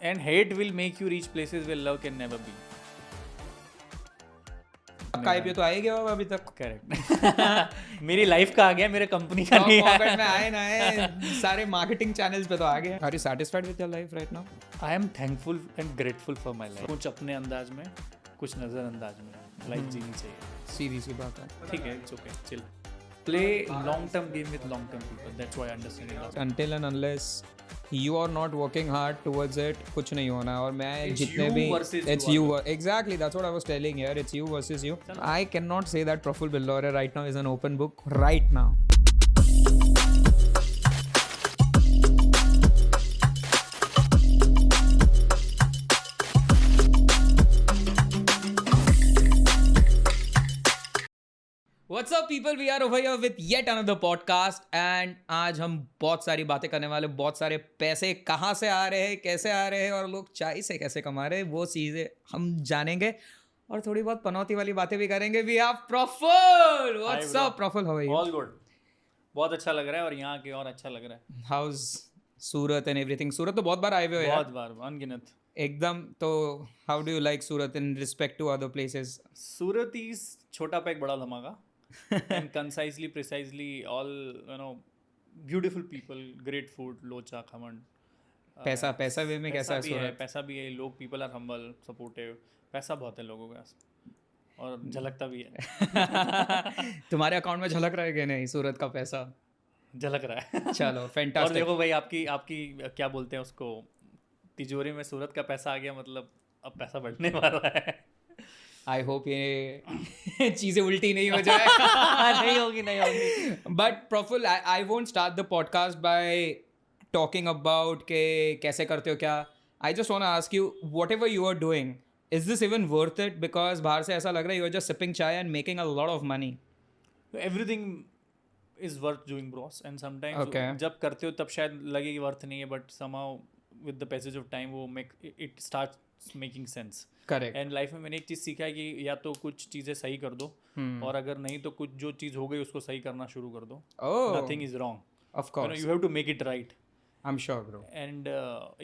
And hate will make you reach places where love can never be. आपका IPO तो आ ही गया होगा अभी तक. करेक्ट. मेरी लाइफ का आ गया, मेरे कंपनी का नहीं पॉकेट में आया. आए ना आए सारे मार्केटिंग चैनल्स पे तो आ गए. Are you satisfied with your life right now? I am thankful and grateful for my life. कुछ अपने अंदाज में, कुछ नज़रअंदाज में लाइफ जीनी चाहिए. सीधी सी बात है. ठीक है, it's okay, chill. Play long term game with long term people. That's why understanding. Until and unless you are not working hard towards it, कुछ नहीं होना है. और मैं It's जितने you भी versus it's you you exactly, that's what I was telling here. It's you versus you. I cannot say that Praful Billore right now is an open book right now. What's up people, we are over here with yet another podcast and आज हम बहुत सारी बातें करने वाले. बहुत सारे पैसे कहाँ से आ रहे हैं, कैसे आ रहे हैं और लोग चाय से कैसे कमा रहे हैं, वो चीज़ें हम जानेंगे और थोड़ी बहुत पनौती वाली बातें भी करेंगे. We have Praful. What's bro. up Praful, how are you? All good. बहुत अच्छा लग रहा है और यहाँ के और अच्छा लग रहा है. How's Surat and everything? सूरत तो बहुत बार आए हुए हो यार. बहुत बार, अनगिनत. एकदम. तो how do you like Surat in respect to other places? Surat is छोटा पैक बड़ा धमाका. And concisely, precisely, all, you know, beautiful people, great food, लोचा, खमन. पैसा वे में कैसा है सूरत? पैसा भी है. लोग, people are humble, supportive. पैसा बहुत है लोगों के पास और झलकता भी है. तुम्हारे अकाउंट में झलक रहा है कि नहीं सूरत का पैसा? झलक रहा है. चलो और फैंटास्टिक. देखो भाई, आपकी क्या बोलते हैं उसको, तिजोरी में सूरत का पैसा आ गया, मतलब अब पैसा बढ़ने वाला है. आई होप ये चीज़ें उल्टी नहीं हो जाए. नहीं होगी. But Praful, I won't start the podcast by talking about के कैसे करते हो क्या. I just want to ask you, whatever you are doing, is this even worth it? Because बाहर से ऐसा लग रहा है you are just sipping chai and making a lot of money. Everything is worth doing bros. And sometimes Okay. जब करते हो तब शायद लगे कि वर्थ नहीं है, but somehow with the passage of time वो it starts making sense. Correct. And life में मैंने एक चीज़ सीखा है कि या तो कुछ चीज़ें सही कर दो, और अगर नहीं तो कुछ जो चीज़ हो गई उसको सही करना शुरू कर दो. Nothing is wrong. Of course, you have to make it right. I am sure bro. And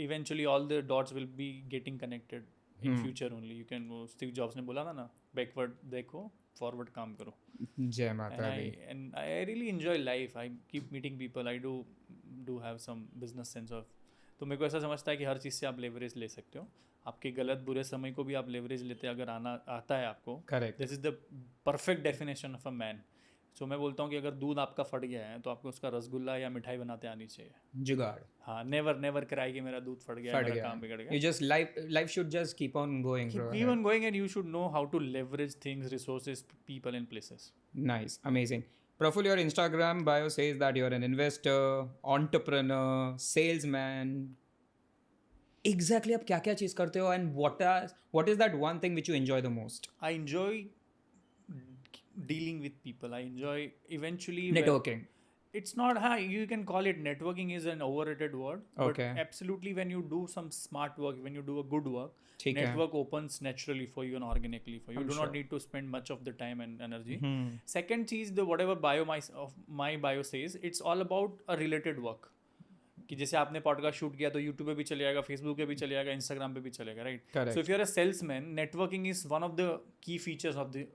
eventually all the dots will be getting connected in future only. You can, वो स्टीव जॉब्स ने बोला था ना, backward देखो, forward काम करो. जय माता दी. And I really enjoy life. I keep meeting people. I do have some business sense of. तो मेरे को ऐसा समझता है कि हर चीज़ से आप लेवरेज ले सकते हो. आपके गलत बुरे समय को भी आप लेवरेज लेते हैं अगर आता है आपको. Correct. This is the perfect definition of a man. So मैं बोलता हूँ कि अगर दूध आपका फट गया है तो आपको उसका रसगुल्ला या मिठाई बनाते आनी चाहिए. जुगाड़. हाँ, नेवर कराई कि मेरा दूध फट गया, मेरा काम बिगड़ गया. You just life should just keep on going, bro. Keep on going, and you should know how to leverage things, resources, people and places. Nice, amazing. Praful, your Instagram bio says that you're an investor, entrepreneur, salesman. Exactly, आप क्या क्या चीज़ करते हो and what is that one thing which you enjoy the most? I enjoy dealing with people. I enjoy eventually Networking. It's not, you can call it networking is an overrated word. Okay. But absolutely, when you do some smart work, when you do a good work, ठीक है. network opens naturally for you and organically for you. I'm You do sure. not need to spend much of the time and energy. Second cheese, the whatever bio my bio says, it's all about a related work. कि जैसे आपने podcast shoot किया तो YouTube पे भी चले जाएगा, Facebook पे भी चले जाएगा, इंस्टाग्राम पे भी चलेगा, right? Correct. So if you are a salesman, networking is one of the key features of the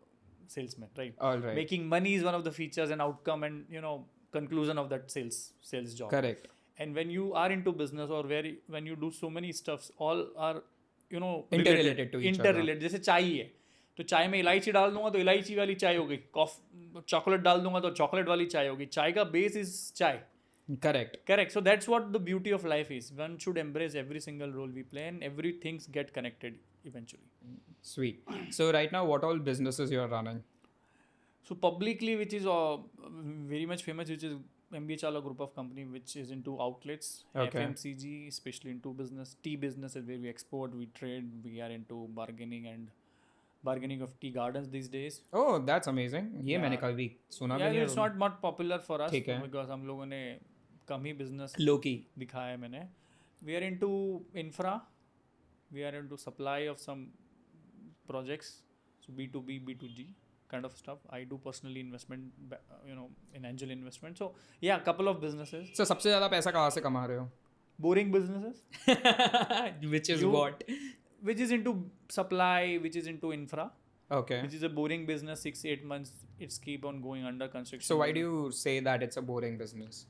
salesman, right? All right. Making money is one of the features and outcome and, you know, conclusion of that sales job. Correct. And when you are into business or when you do so many stuffs, all are, you know, Interrelated to each other. Interrelated. जैसे चाय ही है तो चाय में इलायची डाल दूंगा तो इलायची वाली चाय हो गई, चॉकलेट डाल दूंगा तो चॉकलेट वाली चाय हो गई. चाय का बेस इज चाय. Correct. So that's what the beauty of life is. One should embrace every single role we play and everything get connected eventually. Sweet. So right now, what all businesses you are running? So publicly, which is very much famous, which is MBA Chala group of company, which is into outlets, Okay. FMCG, especially into business. Tea business is where we export, we trade, we are into bargaining of tea gardens these days. Oh, that's amazing. ये मैंने कल भी सुना भी Yeah, नहीं. it's not popular for us ठीक है. because हम लोगों ने कम ही business Low-key. दिखाया है मैंने. We are into infra, we are into supply of some projects, so B2B, B2G kind of stuff. I do personally investment, you know, in angel investment. So yeah, a couple of businesses. So सबसे ज़्यादा पैसा कहाँ से कमा रहे हो? boring businesses Which is You- what? which is into supply, which is into infra, Okay. which is a boring business. 6-8 months it's keep on going under construction. So why do you say that it's a boring business?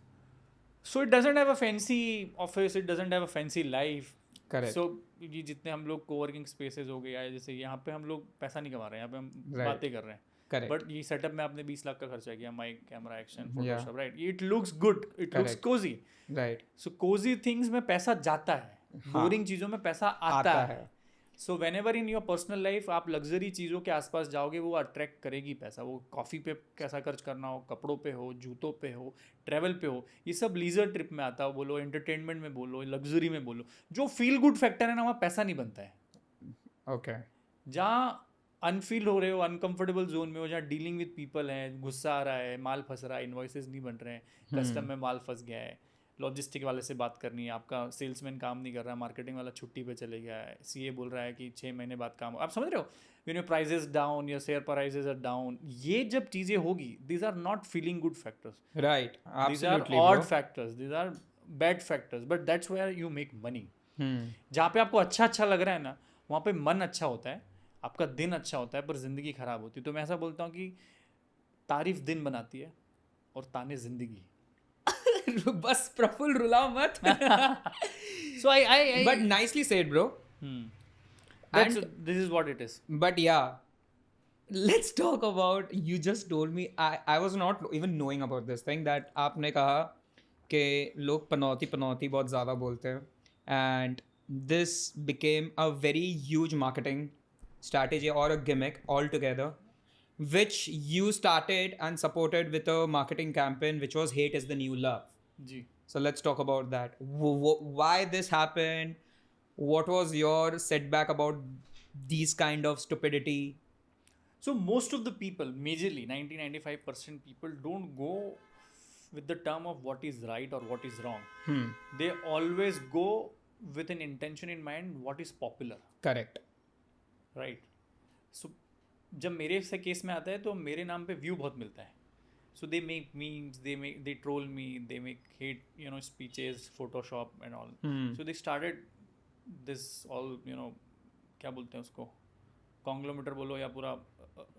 So it doesn't have a fancy office, it doesn't have a fancy life. Correct. So ये जितने हम लोग coworking spaces हो गए या जैसे यहाँ पे हम लोग पैसा नहीं कमा रहे हैं, यहाँ पे हम Right. बातें कर रहे हैं. Correct. बट ये सेटअप में आपने 20 लाख का खर्चा किया, mic, camera, action, Yeah. Photoshop, right? It looks good, it looks Correct. Cosy. Right. So cosy things में पैसा जाता है, बोरिंग चीज़ों में पैसा आता है. So when ever in your personal life आप लग्जरी चीज़ों के आसपास जाओगे, वो अट्रैक्ट करेगी पैसा. वो कॉफ़ी पे कैसा खर्च करना हो, कपड़ों पे हो, जूतों पे हो, ट्रैवल पे हो, ये सब लीजर ट्रिप में आता हो, बोलो एंटरटेनमेंट में बोलो, लग्जरी में बोलो. जो फील गुड फैक्टर है ना, वहाँ पैसा नहीं बनता है. Okay. जहाँ अनफील हो रहे हो, अनकंफर्टेबल जोन में हो, जहाँ डीलिंग विद पीपल है, गुस्सा आ रहा है, माल फंस रहा है, इन्वॉइसेस नहीं बन रहे हैं, कस्टम में माल फंस गया है, लॉजिस्टिक वाले से बात करनी है, आपका सेल्समैन काम नहीं कर रहा है, मार्केटिंग वाला छुट्टी पे चले गया है, सीए बोल रहा है कि 6 महीने बाद काम हो. आप समझ रहे हो? When your prices down, your share prices are down, ये जब चीज़ें होगी, these are not feeling good factors. Right. These are Absolutely. odd bro. factors. These are bad factors. But that's where you make money. Hmm. जहाँ पे आपको अच्छा लग रहा है ना, वहाँ पे मन अच्छा होता है, आपका दिन अच्छा होता है, पर ज़िंदगी ख़राब होती है. तो मैं ऐसा बोलता हूँ कि तारीफ दिन बनाती है और ताने ज़िंदगी. बस प्रफुल्ल रुलाओ मत. So I But nicely said, bro. this is what it is. But yeah, let's talk about, you just told me, I was not even knowing about this thing, that आपने कहा कि लोग पनौती बहुत ज़्यादा बोलते हैं, and this became a very huge marketing strategy or a gimmick altogether, which you started and supported with a marketing campaign which was Hate is the New Love. जी. So let's talk about that. Why this happened? What was your setback about these kind of stupidity? So most of the people, majorly 90-95% people don't go with the term of what is right or what is wrong. They always go with an intention in mind, what is popular. Correct. Right. So जब मेरे से case में आता है तो मेरे नाम पे व्यू बहुत मिलता है. So they make memes, they troll me, they make hate, you know, speeches, photoshop and all. So they started this all, you know, क्या बोलते हैं उसको, कॉन्ग्लोमेरेट बोलो या पूरा,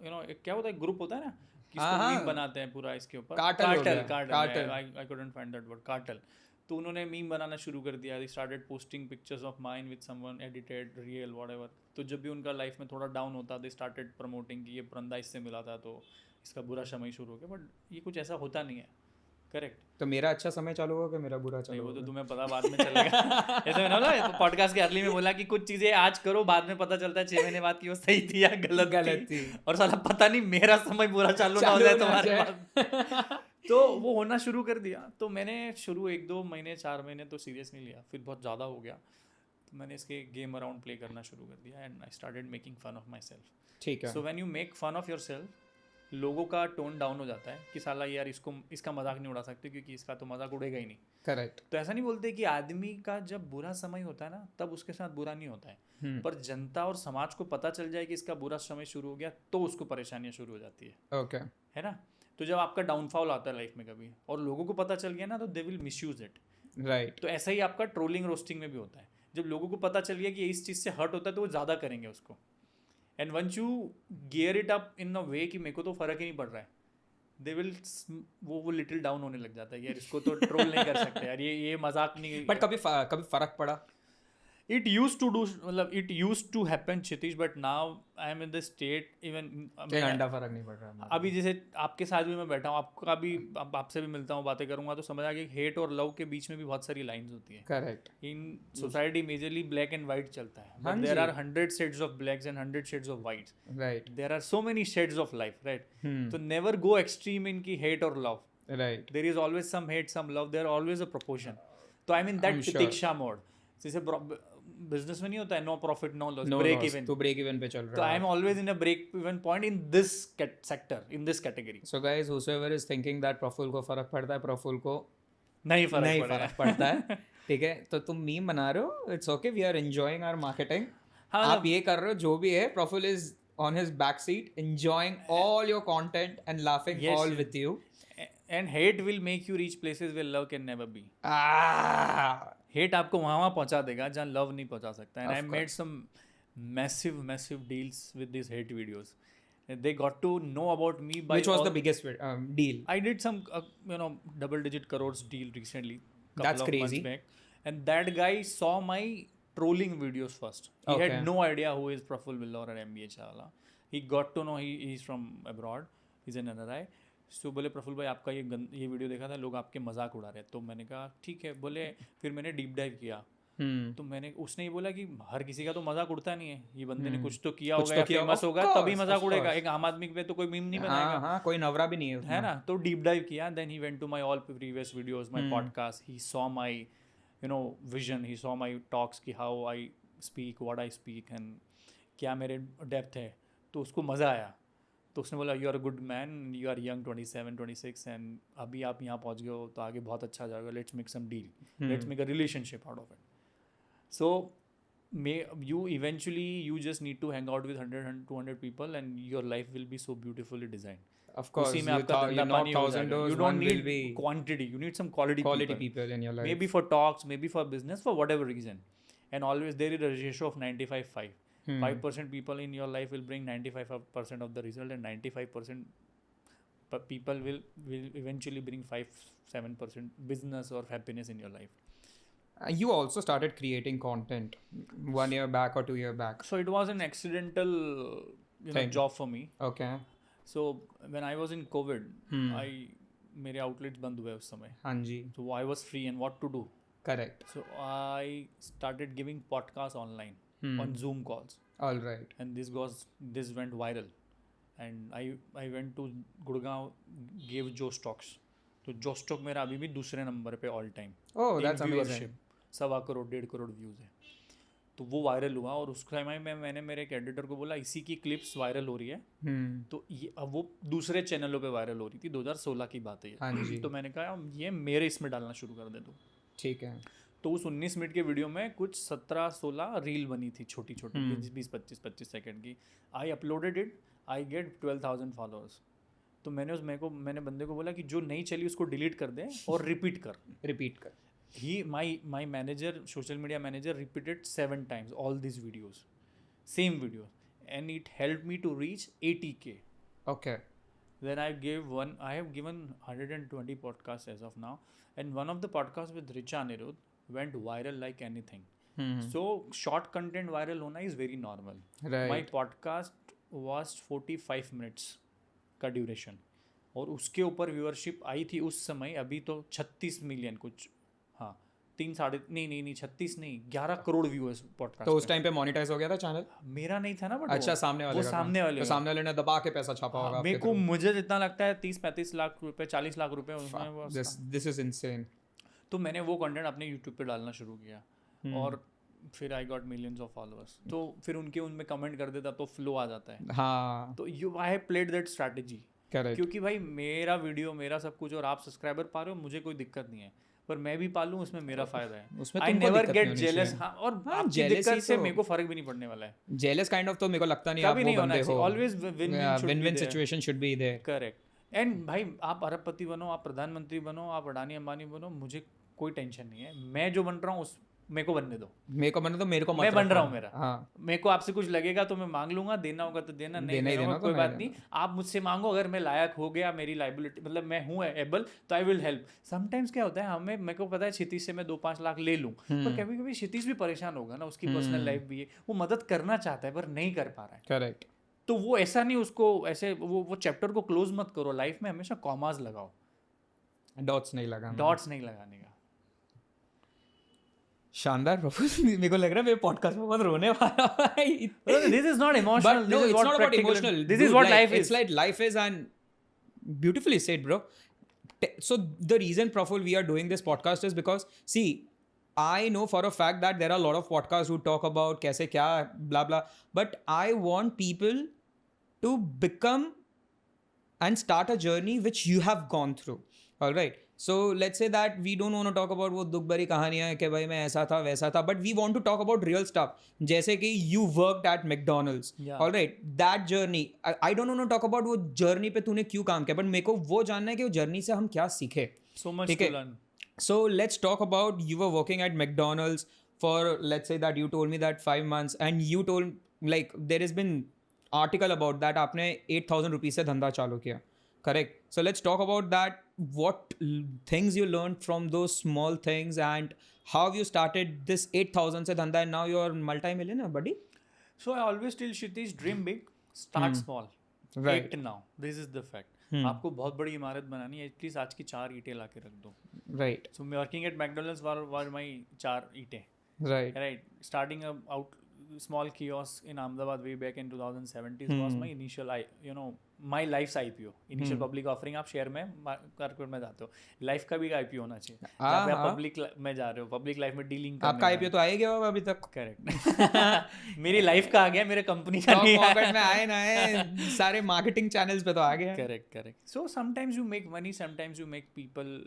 यू नो, क्या होता है, ग्रुप होता है ना, किसको मीम बनाते हैं पूरा इसके ऊपर. Cartel. I couldn't find that word, cartel. तो उन्होंने मीम बनाना शुरू कर दिया. They started posting pictures of mine with someone, edited, real, whatever. तो जब भी उनका लाइफ में थोड़ा डाउन होता, दे स्टार्टेड प्रमोटिंग कि ये बंदा इससे मिला था तो इसका बुरा समय शुरू हो गया. बट ये कुछ ऐसा होता नहीं है. करेक्ट. तो मेरा अच्छा समय चालू होगा कि मेरा बुरा चालू वो होगा? तो तुम्हें पता बाद में चलेगा. ऐसे मैंने बोला पॉडकास्ट के अर्ली में बोला कि कुछ चीज़ें आज करो, बाद में पता चलता है 6 महीने बाद कि वो सही थी या गलत थी. और साला पता नहीं मेरा समय बुरा चालू ना हो जाए तुम्हारे पास. तो वो होना शुरू कर दिया. तो मैंने शुरू 1-2 महीने 4 महीने तो सीरियस नहीं लिया. फिर बहुत ज़्यादा हो गया तो मैंने इसके गेम अराउंड प्ले करना शुरू कर दिया. And I started making fun of myself. ठीक है. So when you make fun of yourself, लोगों का टोन डाउन हो जाता है कि साला यार इसका मजाक नहीं उड़ा सकते क्योंकि इसका तो मजाक उड़ेगा ही नहीं. करेक्ट. तो ऐसा नहीं बोलते कि आदमी का जब बुरा समय होता है ना तब उसके साथ बुरा नहीं होता है. पर जनता और समाज को पता चल जाए कि इसका बुरा समय शुरू हो गया तो उसको परेशानियां शुरू हो जाती है. ओके. है ना. तो जब आपका डाउनफॉल आता है लाइफ में कभी और लोगों को पता चल गया ना तो they will misuse it. Right. तो ऐसा ही आपका ट्रोलिंग रोस्टिंग में भी होता है. जब लोगों को पता चल गया कि इस चीज़ से हर्ट होता है तो वो ज़्यादा करेंगे उसको. And once you gear it up in a way कि मेरे को तो फ़र्क ही नहीं पड़ रहा है, दे विल वो लिटिल डाउन होने लग जाता है. यार इसको तो ट्रोल नहीं कर सकते यार, ये मजाक नहीं. बट कभी फर्क पड़ा? It used to do, मतलब it used to happen Kshitij, but now I am in the state even. घंटा फर्क नहीं पड़ रहा. अभी जैसे आपके साथ भी मैं बैठा हूँ, आपका भी, आपसे भी मिलता हूँ, बातें करूँगा तो समझ आ गया हेट और लव के बीच में भी बहुत सारी लाइंस होती हैं. Correct. In society majorly black and white चलता है. But there are 100 shades of blacks and 100 shades of whites. Right. There are so many shades of life. Right. तो नेवर गो एक्सट्रीम इन की hate और love. Right. There is always some hate, some love, there always a proportion. तो I mean that प्रतीक्षा mode. जैसे business में नहीं होता है no profit no loss, break even. तो ब्रेक इवन पे चल रहा है. तो I am always in a break even point in this sector, in this category. So guys, whosoever is thinking that Praful को फर्क पड़ता है, प्रफुल्ल को नहीं फर्क पड़ता है. ठीक है. तो तुम मीम बना रहे हो, it's okay, we are enjoying our marketing. आप ये कर रहे हो जो भी है, Praful is on his back seat enjoying all your content and laughing all with you. And hate will make you reach places where love can never be. Hate आपको वहाँ पहुँचा देगा जहाँ लव नहीं पहुँचा सकता. And Of I made some massive deals with these hate videos. They got to know about me by Which was all, the biggest deal? I did some double digit crores deal recently, couple That's of crazy. months back, and that guy saw my trolling videos first. He Okay. had no idea who is Praful Villa or MBA Chawla. He got to know he's from abroad. He's an NRI. So बोले प्रफुल भाई आपका ये video देखा था, लोग आपके मजाक उड़ा रहे. तो मैंने कहा ठीक है. बोले फिर मैंने डीप डाइव किया. तो मैंने उसने ही बोला कि हर किसी का तो मजाक उड़ता नहीं है, ये बंदे ने कुछ तो किया होगा या फेमस होगा तभी मजाक उड़ेगा. एक आम आदमी पे तो कोई मीम नहीं बनाएगा. हाँ, कोई नवरा भी नहीं है ना. तो डीप डाइव किया. Then he went to my all previous videos, my podcast. He saw my vision, he saw my talks कि how I speak, what I speak and क्या मेरे डेप्थ है. तो उसको मज़ा आया. तो उसने बोला you are a good man, you are young 27-26 and अभी आप यहाँ पहुँच गए हो तो आगे बहुत अच्छा जाएगा. Let's make some deal, let's make a relationship out of it. So you eventually just need to hang out with 100-200 people and your life will be so beautifully designed. Of course, उसी में आपका धंधा पानी हो जाएगा. You don't need quantity, you need some quality people in your life. Maybe for talks, maybe for business, for whatever reason. And always there is a ratio of 95-5. 5% people in your life will bring 95% of the result, and 95% people will eventually bring 5-7% business or happiness in your life. You also started creating content 1 year back or 2 year back. So it was an accidental job for me. Okay. So when I was in COVID, मेरे outlets बंद हुए उस समय. हाँ जी. So I was free and what to do? Correct. So I started giving podcasts online on Zoom calls. All right. And this went viral. And I went to Gurgaon, gave Joe Stocks. तो जो stock मेरा अभी भी दूसरे number पे all time. Oh, that's amazing. 1.25 crore 1.5 crore views है. तो वो वायरल हुआ और उस समय में मैंने मेरे एक एडिटर को बोला इसी की क्लिप्स वायरल हो रही है. तो ये अब वो दूसरे चैनलों पे वायरल हो रही थी. 2016 की बात है ये. तो मैंने कहा ये मेरे इसमें डालना शुरू कर दे. तो ठीक है. तो उस 19 मिनट के वीडियो में कुछ 17-16 रील बनी थी छोटी 20-25 सेकेंड की. I uploaded it. I get 12,000 followers. तो मैंने बंदे को बोला कि जो नहीं चली उसको डिलीट कर दे और रिपीट कर. He my manager, social media manager, repeated 7 times all these videos, same videos, and it helped me to reach 80K. Okay. Then I have given 120 podcasts as of now, and one of the podcasts with Richa Anirudh went viral like anything. So short content viral hona is very normal. Right. My podcast was 45 minutes का duration और उसके ऊपर viewership आई थी उस समय. अभी तो 36 million कुछ. हाँ 36 नहीं 11 करोड़ व्यूअर्स पॉडकास्ट. तो उस टाइम पे मोनेटाइज हो गया था चैनल? मेरा नहीं था ना. बट अच्छा, सामने वाले ने दबा के पैसा छापा होगा. मेरे को मुझे जितना लगता है 30-35 लाख रुपए 40 लाख रुपए उसमें. This is insane. तो मैंने वो कंटेंट अपने यूट्यूब पे डालना शुरू किया और फिर I got millions of followers. तो फिर उनमें कमेंट कर देता तो फ्लो आ जाता है. हाँ. तो I have played that strategy. क्योंकि भाई मेरा वीडियो मेरा सब कुछ और आप सब्सक्राइबर पा रहे हो, मुझे कोई दिक्कत नहीं है. पर मैं भी पालूं उसमें मेरा फायदा है. I never get jealous. हाँ, और आपकी दिक्कत से मेरे को फर्क भी नहीं पड़ने वाला है. जेलस काइंड ऑफ तो मेरे को लगता नहीं. कभी नहीं होना चाहिए. Always win win situation should be there. Correct. And भाई आप अरबपति बनो, आप प्रधानमंत्री बनो, आप अडानी अंबानी बनो, मुझे कोई टेंशन नहीं है. मैं जो बन रहा हूँ मेरे को बनने दो. मेरे को मैं बन रहा हूँ मेरा. हाँ. मेरे को आपसे कुछ लगेगा तो मैं मांग लूंगा. देना होगा तो देना, नहीं देना कोई बात नहीं. आप मुझसे मांगो. अगर मैं लायक हो गया, मेरी लाइबिलिटी मतलब मैं हूँ एबल, तो आई विल हेल्प. समटाइम्स क्या होता है मेरे को पता है क्षितिज से मैं 2-5 लाख ले लूँ, पर कभी कभी क्षितिज भी परेशान होगा ना. उसकी पर्सनल लाइफ भी है. वो मदद करना चाहता है पर नहीं कर पा रहा है. करेक्ट. तो वो ऐसा नहीं, उसको ऐसे वो चैप्टर को क्लोज मत करो. लाइफ में हमेशा कॉमास लगाओ, डॉट्स नहीं लगाने का. शानदार प्रफुल. मेरे को लग रहा है मेरे पॉडकास्ट में बहुत रोने वाला है. This is not emotional. But no, it's not about emotional. This is what life is. It's like life is, and beautifully said, bro. So the reason, Praful, we are doing this podcast is because, see, I know for a fact that there are a lot of podcasts who talk about kaise kya, blah, blah. But I want people to become and start a journey which you have gone through. All right. So let's say that we don't want to talk about वो दुख भरी कहानियाँ कि भाई मैं ऐसा था वैसा था, but we want to talk about real stuff. जैसे कि you worked at McDonald's, all right, that journey. I don't want to talk about वो journey पे तूने क्यों काम किया, but मेरे को वो जानना है कि वो journey से हम क्या सीखे. So much to learn. So let's talk about, you were working at McDonald's for, let's say that you told me that 5 months, and you told, like, there has been article about that आपने 8,000 rupees से धंधा चालू किया, correct? So let's talk about that. What things you learned from those small things, and how you started this 8,000 से धंधा, and now you're multi-millionaire, buddy. So I always tell Kshitij, dream big, start small. Right. Act now. This is the fact. आपको बहुत बड़ी इमारत बनानी है, at least आज की 4 ईंटें ला के रख दो. Right. So working at McDonald's were my 4 ईंटें. Right. Right. Starting a out small kiosk in Ahmedabad way back in 2017 was my initial, my life's IPO. Initial public offering. आप शेयर में मार्केट में जाते हो, लाइफ का भी IPO होना चाहिए. जहाँ पे आप पब्लिक में जा रहे हो, पब्लिक लाइफ में डीलिंग करने. आपका IPO तो आ ही गया होगा अभी तक. करेक्ट. मेरी लाइफ का आ गया, मेरे कंपनी का नहीं आया. पॉकेट में आए ना आए, सारे मार्केटिंग चैनल्स पे तो आ गया. Correct. So sometimes you make money, sometimes you make people,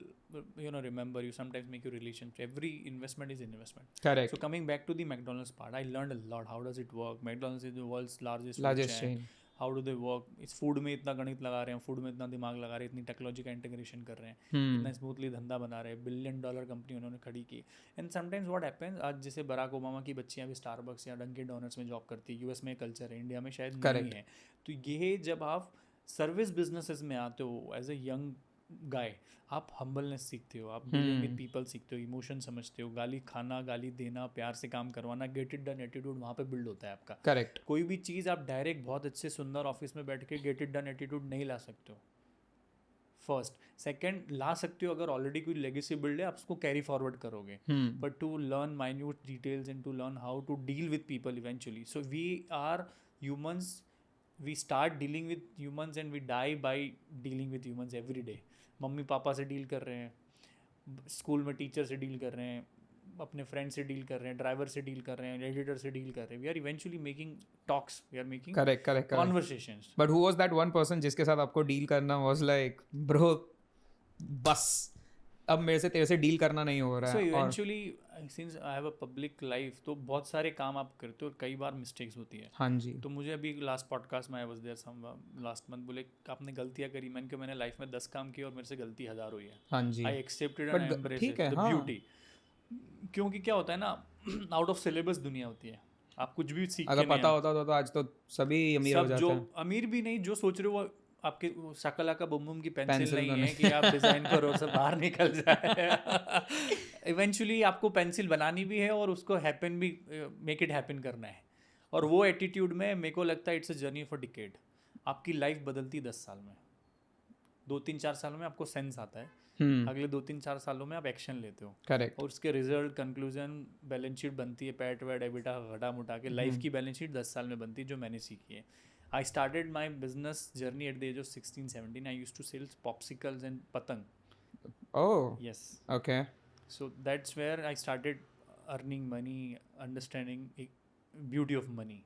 remember you. Sometimes make your relationship. Every investment is investment. Correct. So coming back to the McDonald's part, I learned a lot. How does it work? McDonald's is the world's largest chain. How do they work? इस food में इतना गणित लगा रहे हैं, food में इतना दिमाग लगा रहे हैं, इतनी टेक्नोलॉजी का इंटीग्रेशन कर रहे हैं, इतना स्मूथली धंधा बना रहे हैं, $1 बिलियन कंपनी उन्होंने खड़ी की. एंड समटाइम्स व्हाट हैपेंस, आज जैसे बराक ओबामा की बच्चियां भी स्टारबक्स या डंकिन डोनट्स में जॉब करती है. यूएस में कल्चर है, इंडिया में शायद नहीं है. तो ये जब आप सर्विस बिजनेसेस में आते हो एज ए यंग गाय, आप हम्बलनेस सीखते हो, आप डीलिंग विद पीपल सीखते हो, इमोशन समझते हो, गाली खाना, गाली देना, प्यार से काम करवाना, गेट इट डन एटीट्यूड वहाँ पे बिल्ड होता है आपका. करेक्ट. कोई भी चीज़ आप डायरेक्ट बहुत अच्छे सुंदर ऑफिस में बैठ के गेट इट डन एटीट्यूड नहीं ला सकते हो. फर्स्ट. सेकेंड, ला सकते हो अगर ऑलरेडी कोई लेगेसी बिल्ड है, आप उसको कैरी फॉरवर्ड करोगे. But to learn minute details and to learn how to deal with people eventually. So we are humans, we start dealing with humans and we die by dealing with humans every day. Mummy papa से deal कर रहे हैं, school में teacher से deal कर रहे हैं, अपने फ्रेंड से डील कर रहे हैं, ड्राइवर से डील कर रहे हैं, एडिटर से डील कर रहे हैं. We are eventually making talks, we are making correct conversations. But who was that one person जिसके साथ आपको डील करना वाज लाइक, ब्रो बस अब मेरे से तेरे से डील करना नहीं हो रहा है. So eventually since I have a public life, तो बहुत सारे काम आप करते हो और कई बार मिस्टेक्स होती है. हाँ जी. तो मुझे अभी लास्ट पॉडकास्ट में I was there some last month, बोले आपने गलतियां करी. मैंने लाइफ में 10 काम किए और मेरे से गलती 1000 हुई है. हाँ जी. I accepted and I embraced the beauty. क्योंकि क्या होता है ना, आउट ऑफ सिलेबस दुनिया होती है. आप कुछ भी सीख के अगर पता होता तो आज तो सभी अमीर हो जाते हैं. जो अमीर भी नहीं, जो सोच रहे हो वो आपके शकला का बुम की पेंसिल नहीं है कि आप डिजाइन करो सब बाहर निकल जाए. इवेंचुअली आपको पेंसिल बनानी भी है और उसको हैपन भी, मेक इट हैपन करना है. और वो एटीट्यूड में मेरे को लगता है it's a journey for decade. आपकी लाइफ बदलती 10 साल में, 2-3-4 साल में आपको सेंस आता है, अगले 2-3-4 सालों में आप एक्शन लेते हो. करेक्ट. और उसके रिजल्ट, कंक्लूजन, बैलेंस शीट बनती है, पैट वैट एबिटा घटा मुटा के. लाइफ की बैलेंस शीट 10 साल में बनती है, जो मैंने सीखी है. I started my business journey at the age of 16-17. I used to sell popsicles and patang. Oh. Yes. Okay. So that's where I started earning money, understanding beauty of money.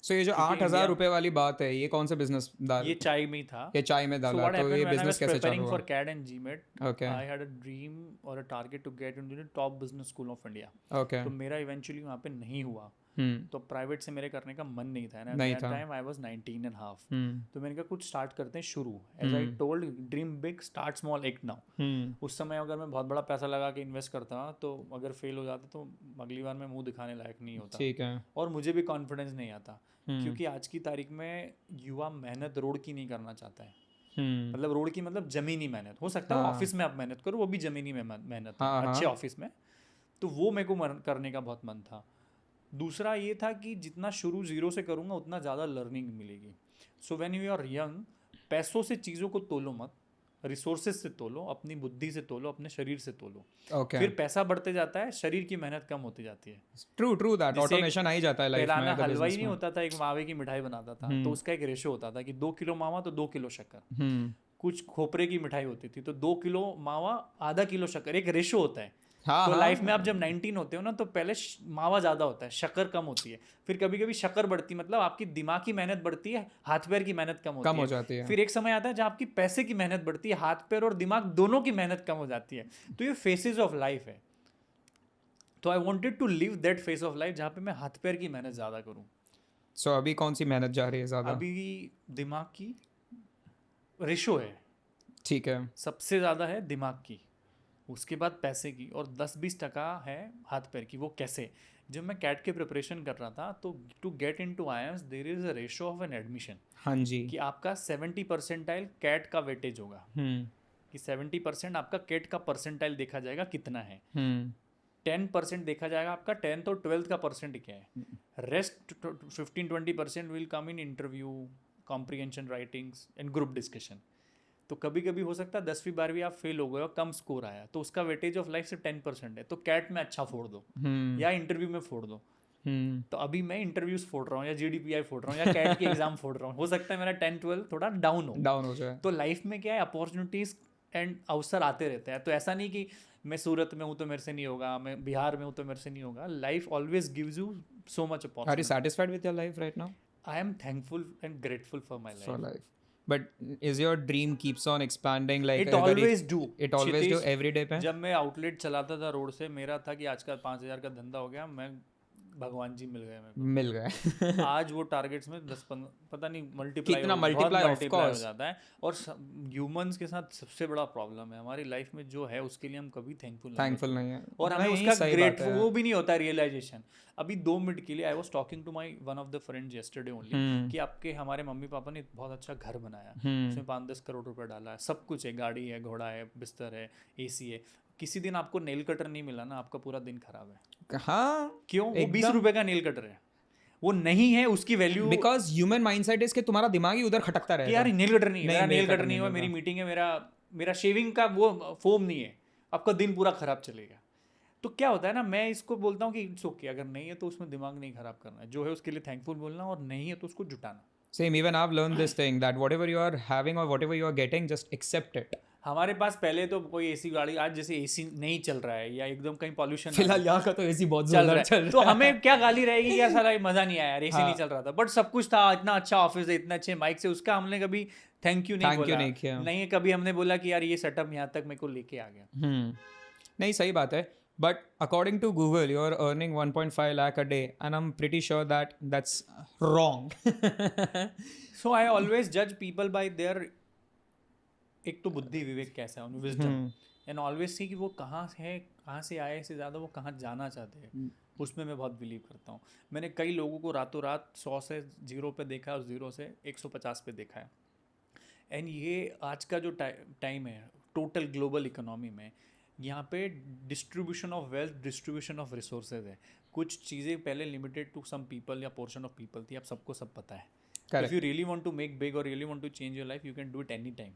So ये जो 8,000 रुपए वाली बात है, ये कौन सा business डाला? ये चाय में ही था. ये चाय में डाला. तो ये बिजनेस कैसे चालू हुआ? For CAD and GMAT, Okay. I had a dream or a target to get into the top business school of India. Okay. तो मेरा eventually वहाँ पे नहीं हुआ. तो प्राइवेट से मेरे करने का मन नहीं था. नहीं था. Time I was 19 and half. तो मैंने कहा कुछ स्टार्ट करते हैं शुरू. As I told, dream big, start small, act now. उस समय अगर मैं बहुत बड़ा पैसा लगा के इन्वेस्ट करता तो अगर फेल हो जाता तो अगली बार मैं मुंह दिखाने लायक नहीं होता. ठीक है. और मुझे भी कॉन्फिडेंस नहीं आता, क्योंकि आज की तारीख में युवा मेहनत रोड की नहीं करना चाहता है. मतलब रोड की मतलब जमीनी मेहनत. हो सकता है ऑफिस में आप मेहनत करो, वो भी जमीनी मेहनत, अच्छे ऑफिस में. तो वो मेरे को करने का बहुत मन था. दूसरा ये था कि जितना शुरू जीरो से करूँगा उतना ज़्यादा लर्निंग मिलेगी. So when you are young, पैसों से चीज़ों को तोलो मत, रिसोर्सेज से तोलो, अपनी बुद्धि से तोलो, अपने शरीर से तोलो. फिर पैसा बढ़ते जाता है, शरीर की मेहनत कम होती जाती है. True that. ऑटोमेशन आ ही जाता है लाइफ में. पहला हलवाई नहीं होता था, एक मावे की मिठाई बनाता था, तो उसका एक रेशो होता था कि 2 किलो मावा तो 2 किलो शक्कर. कुछ खोपरे की मिठाई होती थी तो 2 किलो मावा, आधा किलो शक्कर, एक रेशो होता है. तो लाइफ में आप जब 19 होते हो ना, तो पहले मावा ज़्यादा होता है, शक्कर कम होती है. फिर कभी कभी शक्कर बढ़ती, मतलब आपकी दिमाग की मेहनत बढ़ती है, हाथ पैर की मेहनत कम हो जाती है. फिर एक समय आता है जहाँ आपकी पैसे की मेहनत बढ़ती है, हाथ पैर और दिमाग दोनों की मेहनत कम हो जाती है. तो ये फेसेस ऑफ लाइफ है. तो I wanted to live that phase of life जहाँ पे मैं हाथ पैर की मेहनत ज़्यादा करूँ. सो अभी कौन सी मेहनत जा रही है ज़्यादा? अभी दिमाग की रेशो है. ठीक है. सबसे ज़्यादा है दिमाग की, उसके बाद पैसे की, और 10-20% है हाथ पैर की। वो कैसे? जब मैं कैट की प्रिपरेशन कर रहा था तो to get into IIMs there is a ratio of an admission हाँ जी। कि आपका 70% कैट का वेटेज होगा, कि 70% आपका कैट का परसेंटाइल देखा जाएगा कितना है, 10% देखा जाएगा आपका 10th और 12th का परसेंट क्या है, rest 15-20% will come in interview, comprehension writings and group discussion. तो कभी कभी हो सकता है 10वीं 12वीं आप फेल हो गए और कम स्कोर आया, तो उसका वेटेज ऑफ लाइफ से 10% है, तो कैट में अच्छा फोड़ दो या इंटरव्यू में फोड़ दो। तो अभी मैं इंटरव्यूज फोड़ रहा हूँ या GDPI फोड़ रहा हूँ या कैट की एग्जाम फोड़ रहा हूँ, हो सकता है मेरा 10-12 थोड़ा डाउन हो जाए। तो लाइफ में क्या है, अपॉर्चुनिटीज एंड अवसर आते रहते हैं। तो ऐसा नहीं कि मैं सूरत में हूँ तो मेरे से नहीं होगा, मैं बिहार में हूँ तो मेरे से नहीं होगा। Life always gives you so much opportunity. Are you satisfied with your life right now? I am thankful and grateful for my life. But is your dream keeps on expanding like It always do. It always do every day पे? जब मैं outlet चलाता था road से, मेरा था कि आज का 5,000 का धंधा हो गया, मैं भगवान जी मिल गए मेरे को, मिल गए। आज वो टारगेट्स में 10-15 पता नहीं मल्टीप्लाई कितना मल्टीप्लाई हो जाता है। और ह्यूमंस के साथ सबसे बड़ा प्रॉब्लम है हमारी लाइफ में जो है, उसके लिए हम कभी थैंकफुल नहीं है, और हमें उसका ग्रेटफुल वो भी नहीं होता रियलाइजेशन। अभी 2 मिनट के लिए I was talking to my one of the friends yesterday only कि आपके हमारे मम्मी पापा ने बहुत अच्छा घर बनाया, उसमें 5-10 करोड़ रुपए डाला है, सब कुछ है, गाड़ी है, घोड़ा है, बिस्तर है, AC है। किसी दिन आपको नेल कटर नहीं मिला ना, आपका पूरा दिन खराब है। हाँ, क्यों? वो 20 रुपए का नेल कटर है, वो नहीं है उसकी value. Because human mindset is कि तुम्हारा दिमाग ही उधर खटकता रहेगा कि यार नेल कटर नहीं है, मेरा नेल कटर नहीं हुआ, मेरी मीटिंग है, मेरा शेविंग का वो फोम नहीं है, आपका दिन पूरा खराब चलेगा। तो क्या होता है ना, मैं इसको बोलता हूँ कि इट्स ओके, अगर नहीं है तो उसमें दिमाग नहीं खराब करना है, जो है उसके लिए थैंकफुल बोलना, और नहीं है तो उसको जुटाना। Same, even I've learned this thing that whatever you are having or whatever you are getting, just accept it. हमारे पास पहले तो कोई AC गाड़ी, आज जैसे AC नहीं चल रहा है या एकदम कहीं पॉल्यूशन फिलहाल यहाँ का तो AC बहुत चल रहा चल है, तो हमें क्या गाली रहेगी कि साला मजा नहीं आया यार, AC नहीं चल रहा था, बट सब कुछ था, इतना अच्छा ऑफिस है, इतना अच्छे माइक से, उसका हमने कभी थैंक यू नहीं किया। नहीं है कभी हमने बोला कि यार ये सेटअप यहाँ तक मेरे को लेके आ गया। नहीं, सही बात है। But according to Google, you are earning 1.5 lakh a day, and I'm pretty sure that that's wrong. So I always judge people by their एक तो बुद्धि विवेक कैसा है, विजडम, एंड ऑलवेज सी कि वो कहाँ से आए से ज़्यादा वो कहाँ जाना चाहते हैं, उसमें मैं बहुत बिलीव करता हूँ। मैंने कई लोगों को रातों रात 100 से 0 पे देखा है और 0 से 150 पे देखा है। एंड ये आज का जो टाइम है टोटल ग्लोबल इकोनॉमी में, यहाँ पे distribution of wealth, distribution of resources है। कुछ चीज़ें पहले लिमिटेड टू सम पीपल या पोर्शन ऑफ पीपल थी, अब सबको सब पता है। If you really want to make big और really want to change your life, you can do it any time.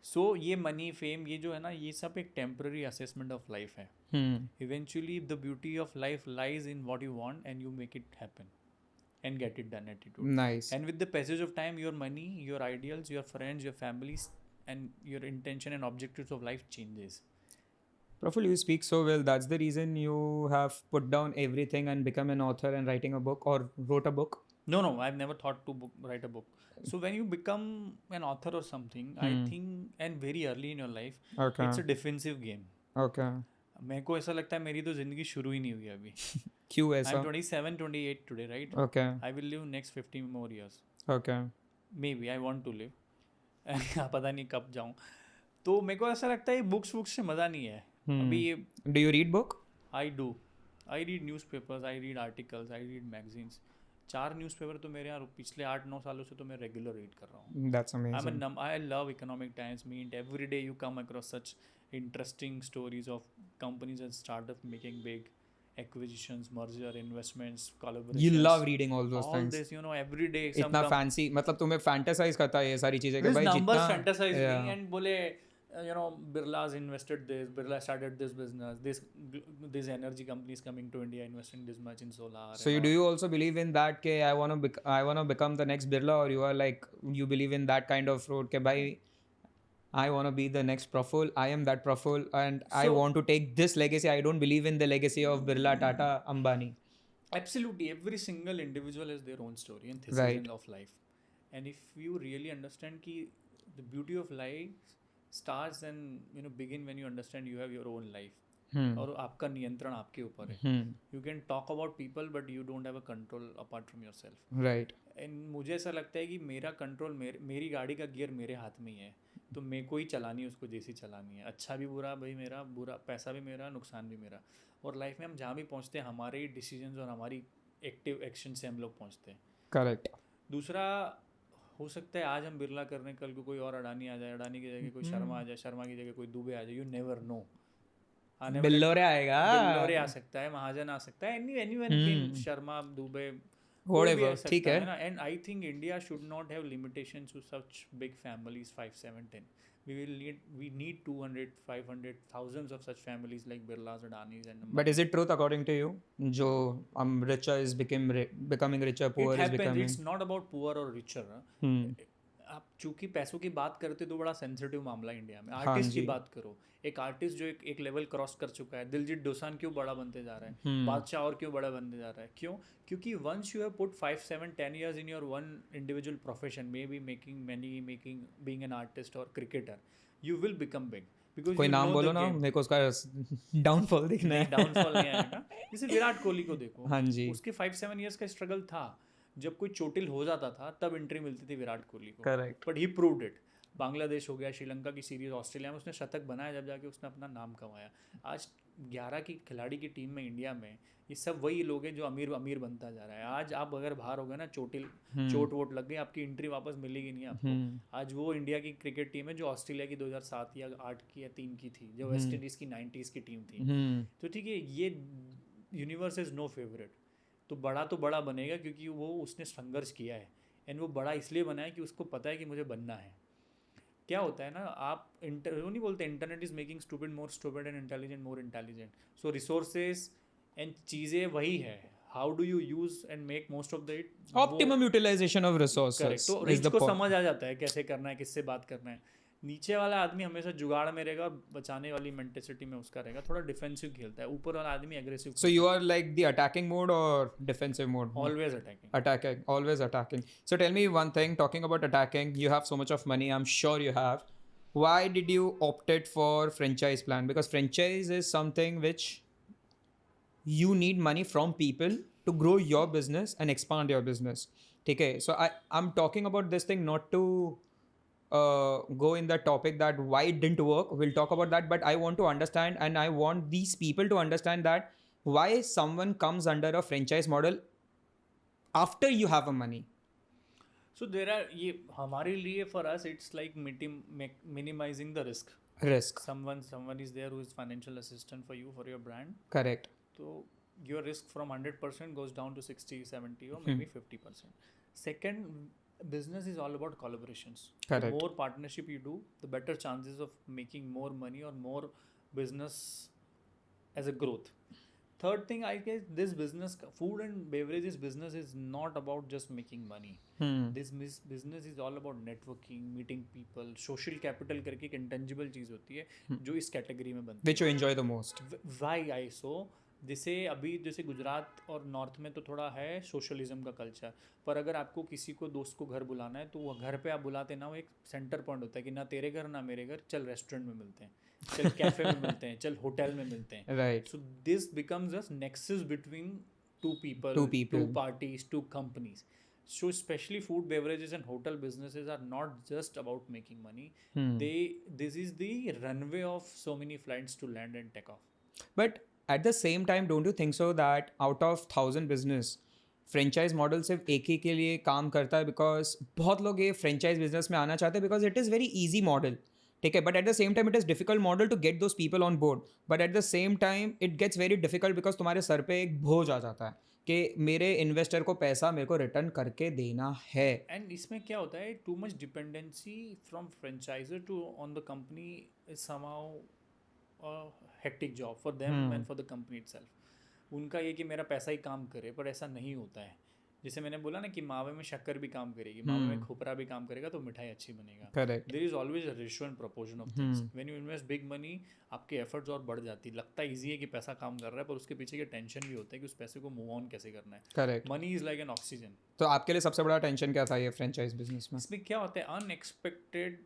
So ये मनी, फेम, ये जो है ना, ये सब एक टेम्पररी असेसमेंट ऑफ लाइफ है। Eventually the beauty of life lies in what you want and you make it happen and get it done attitude. Nice. And with the passage of time, your money, your ideals, your friends, your families, and your intention and objectives of life changes. Praful, you speak so well. That's the reason you have put down everything and become an author and writing a book or wrote a book? No, I've never thought to write a book. So when you become an author or something, I think, and very early in your life, it's a defensive game. Okay. मेरे को ऐसा लगता है मेरी तो जिंदगी शुरू ही नहीं हुई अभी। क्यों ऐसा? I'm 27, 28 today, right? Okay. I will live next 50 more years. Okay. Maybe I want to live. पता नहीं कब जाऊँ। तो मेरे को ऐसा लगता है बुक्स से मज़ा नहीं है अभी। Do you read book? I do. I read newspapers, I read articles, I read magazines. 4 newspaper तो मेरे यहाँ पिछले 8-9 सालों से तो मैं रेगुलर रीड कर रहा हूँ। That's amazing. I love Economic Times, Mint. Every day you come across such interesting stories of companies and startups making big acquisitions, merger, investments, collaborations. You love reading all those all things. This, you know, every day. इतना fancy, मतलब तुम्हें fantasize करता है ये सारी चीजें कि भाई numbers जितना fantasize me and बोले you know, Birla's invested this, Birla started this business, this energy companies coming to India investing this much in solar. So do you also believe in that कि I want to become the next Birla, or you are like, you believe in that kind of road कि भाई I want to be the next Praful, I am that Praful, and I want to take this legacy. I don't believe in the legacy of Birla, Tata, Ambani. Absolutely, every single individual has their own story and thesis of life. And if you really understand कि the beauty of life starts and begin when you understand you have your own life. और आपका नियंत्रण आपके ऊपर है. You can talk about people but you don't have a control apart from yourself. Right. And मुझे ऐसा लगता है कि मेरा कंट्रोल मेरी गाड़ी का गियर मेरे हाथ में ही है, तो मेरे को ही चलानी है, उसको जैसी चलानी है. अच्छा भी बुरा भाई मेरा, बुरा पैसा भी मेरा, नुकसान भी मेरा. और लाइफ में हम जहाँ भी पहुँचते हैं हमारे ही डिसीजंस और हमारी एक्टिव एक्शन से हम लोग पहुँचते हैं. करेक्ट. दूसरा, हो सकता है आज हम बिरला कर रहे हैं, कल को कोई और अडानी आ जाए, अडानी की जगह कोई शर्मा आ जाए, शर्मा की जगह कोई दुबे आ जाए. You never know. बिल्लोरे आएगा, बिल्लोरे आ सकता है, महाजन आ सकता है, एनीवन, शर्मा, दुबे, whatever, ठीक है. And I think India should not have limitations to such big families, 5, 7, 10. We need 200, 500, thousands of such families like Birlas, Adanis and But is it truth according to you? जो richer is becoming richer, poor it is happens. becoming. It's not about poor or richer. आप चूंकि पैसों की बात करते तो बड़ा sensitive मामला है इंडिया में. आर्टिस्ट की बात करो, एक आर्टिस्ट जो एक लेवल क्रॉस कर चुका है, दिलजीत दोसांझ क्यों बड़ा बनते जा रहा है, बादशाह और क्यों बड़ा बनते जा रहा है, क्यों? क्योंकि once you have put 5, 7, 10 years in your one individual profession, maybe making being an artist or cricketer, you will become big. Because कोई नाम बोलो ना, मेरे को उसका डाउनफॉल देखना है. डाउनफॉल नहीं आएगा. जैसे विराट कोहली को देखो, हाँ जी, उसके 5, 7 years का स्ट्रगल था. जब कोई चोटिल हो जाता था तब एंट्री मिलती थी विराट कोहली को. Correct. But he proved it. Bangladesh हो गया, श्रीलंका की सीरीज, ऑस्ट्रेलिया में उसने शतक बनाया, जब जाके उसने अपना नाम कमाया. आज 11 की खिलाड़ी की टीम में इंडिया में ये सब वही लोग हैं जो अमीर अमीर बनता जा रहा है. आज आप अगर बाहर हो गए ना, चोट वोट लग गई, आपकी एंट्री वापस मिलेगी नहीं आपको. आज वो इंडिया की क्रिकेट टीम है जो ऑस्ट्रेलिया की 2007 या 8 की या 3 की थी, जो वेस्ट इंडीज़ की 90s की टीम थी. तो ठीक है, ये यूनिवर्स इज़ नो फेवरेट. तो बड़ा बनेगा क्योंकि वो उसने संघर्ष किया है. एंड वो बड़ा इसलिए बना है कि उसको पता है कि मुझे बनना है. क्या होता है ना, आप वो नहीं बोलते internet is making stupid more stupid and intelligent more intelligent. So resources and चीज़ें वही है, how do you use and make most of the it. Optimum utilisation of resources. तो रिच को समझ आ जाता है कैसे करना है, किससे बात करना है. नीचे वाला आदमी हमेशा जुगाड़ में रहेगा और बचाने वाली मेंटेलिटी में उसका रहेगा, थोड़ा डिफेंसिव खेलता है. ऊपर वाला आदमी aggressive. So you are like the attacking mode or defensive mode? Always attacking. Attacking, always attacking. So tell me one thing, talking about attacking, you have so much of money, I'm sure you have. Why did you opted for franchise plan? Because franchise is something which you need money from people to grow your business and expand your business. Okay, so I'm talking about this thing not to go in the topic that why it didn't work. We'll talk about that, but I want to understand, and I want these people to understand that why someone comes under a franchise model after you have a money. So there are, ये हमारे लिए, for us it's like minimizing the risk. Someone is there who is financial assistant for you, for your brand. Correct. So your risk from 100% goes down to 60, 70 or maybe 50%. Second, business is all about collaborations. Correct. The more partnership you do, the better chances of making more money or more business as a growth. Third thing, I guess this business, food and beverages business is not about just making money. This business is all about networking, meeting people, social capital करके एक intangible चीज़ होती है जो इस category में बनती है. Which you enjoy the most? Why I so? जैसे अभी जैसे गुजरात और नॉर्थ में तो थोड़ा है सोशलिज्म का कल्चर, पर अगर आपको किसी को दोस्त को घर बुलाना है तो वो घर पे आप बुलाते ना, वो एक सेंटर पॉइंट होता है कि ना तेरे घर ना मेरे घर, चल रेस्टोरेंट में मिलते हैं, चल कैफे में मिलते हैं, चल होटल में मिलते हैं. Right. So this becomes a nexus between two parties, two companies. So especially food, beverages and hotel businesses are not just about making money. This is the runway of so many flights to land and take off. But at the same time, don't you think so that out of 1000 business, franchise model सिर्फ एक ही के लिए काम करता है? because बहुत लोग ये franchise business में आना चाहते हैं because it is very easy model. ठीक है, but at the same time it is difficult model to get those people on board. But at the same time it gets very difficult because तुम्हारे sir पे एक बोझ आ जाता है कि मेरे इन्वेस्टर को पैसा मेरे को रिटर्न करके देना है. एंड इसमें क्या होता है, too much dependency from franchiser to on the company is somehow hectic job for them and for the company itself. उनका ये कि मेरा पैसा ही काम करे, पर ऐसा नहीं होता है. जैसे मैंने बोला ना कि मावे में शक्कर भी काम करेगी, मावे में खोपरा भी काम करेगा तो मिठाई अच्छी बनेगा. Correct. There is always a ratio and proportion of things. When you invest big money, आपके एफर्ट्स और बढ़ जाती है. लगता है ईजी है कि पैसा काम कर रहा है, पर उसके पीछे के टेंशन भी होता है कि उस पैसे को मूव ऑन कैसे करना है. Correct. Money is like an oxygen. तो आपके लिए सबसे बड़ा टेंशन क्या था ये फ्रेंचाइज बिजनेस में? इसमें क्या होता है, अनएक्सपेक्टेड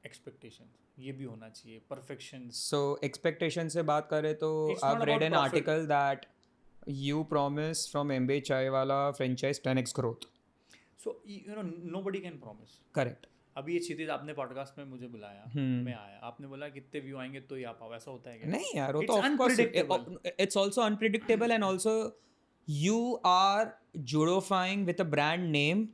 एक्सपेक्टेशंस. ये भी होना चाहिए, परफेक्शन. So expectation से बात करें तो It's I've not read about an profit. article that you promise from MB Chai wala franchise 10x growth. So you know nobody can promise. Correct. अभी ये क्षितिज आपने पॉडकास्ट में मुझे बुलाया, मैं आया, आपने बोला कितने व्यू आएंगे तो ही आप आओ, ऐसा होता है क्या? नहीं यार, वो It's तो of course unpredictable. it's also unpredictable and also you are judifying with a brand name.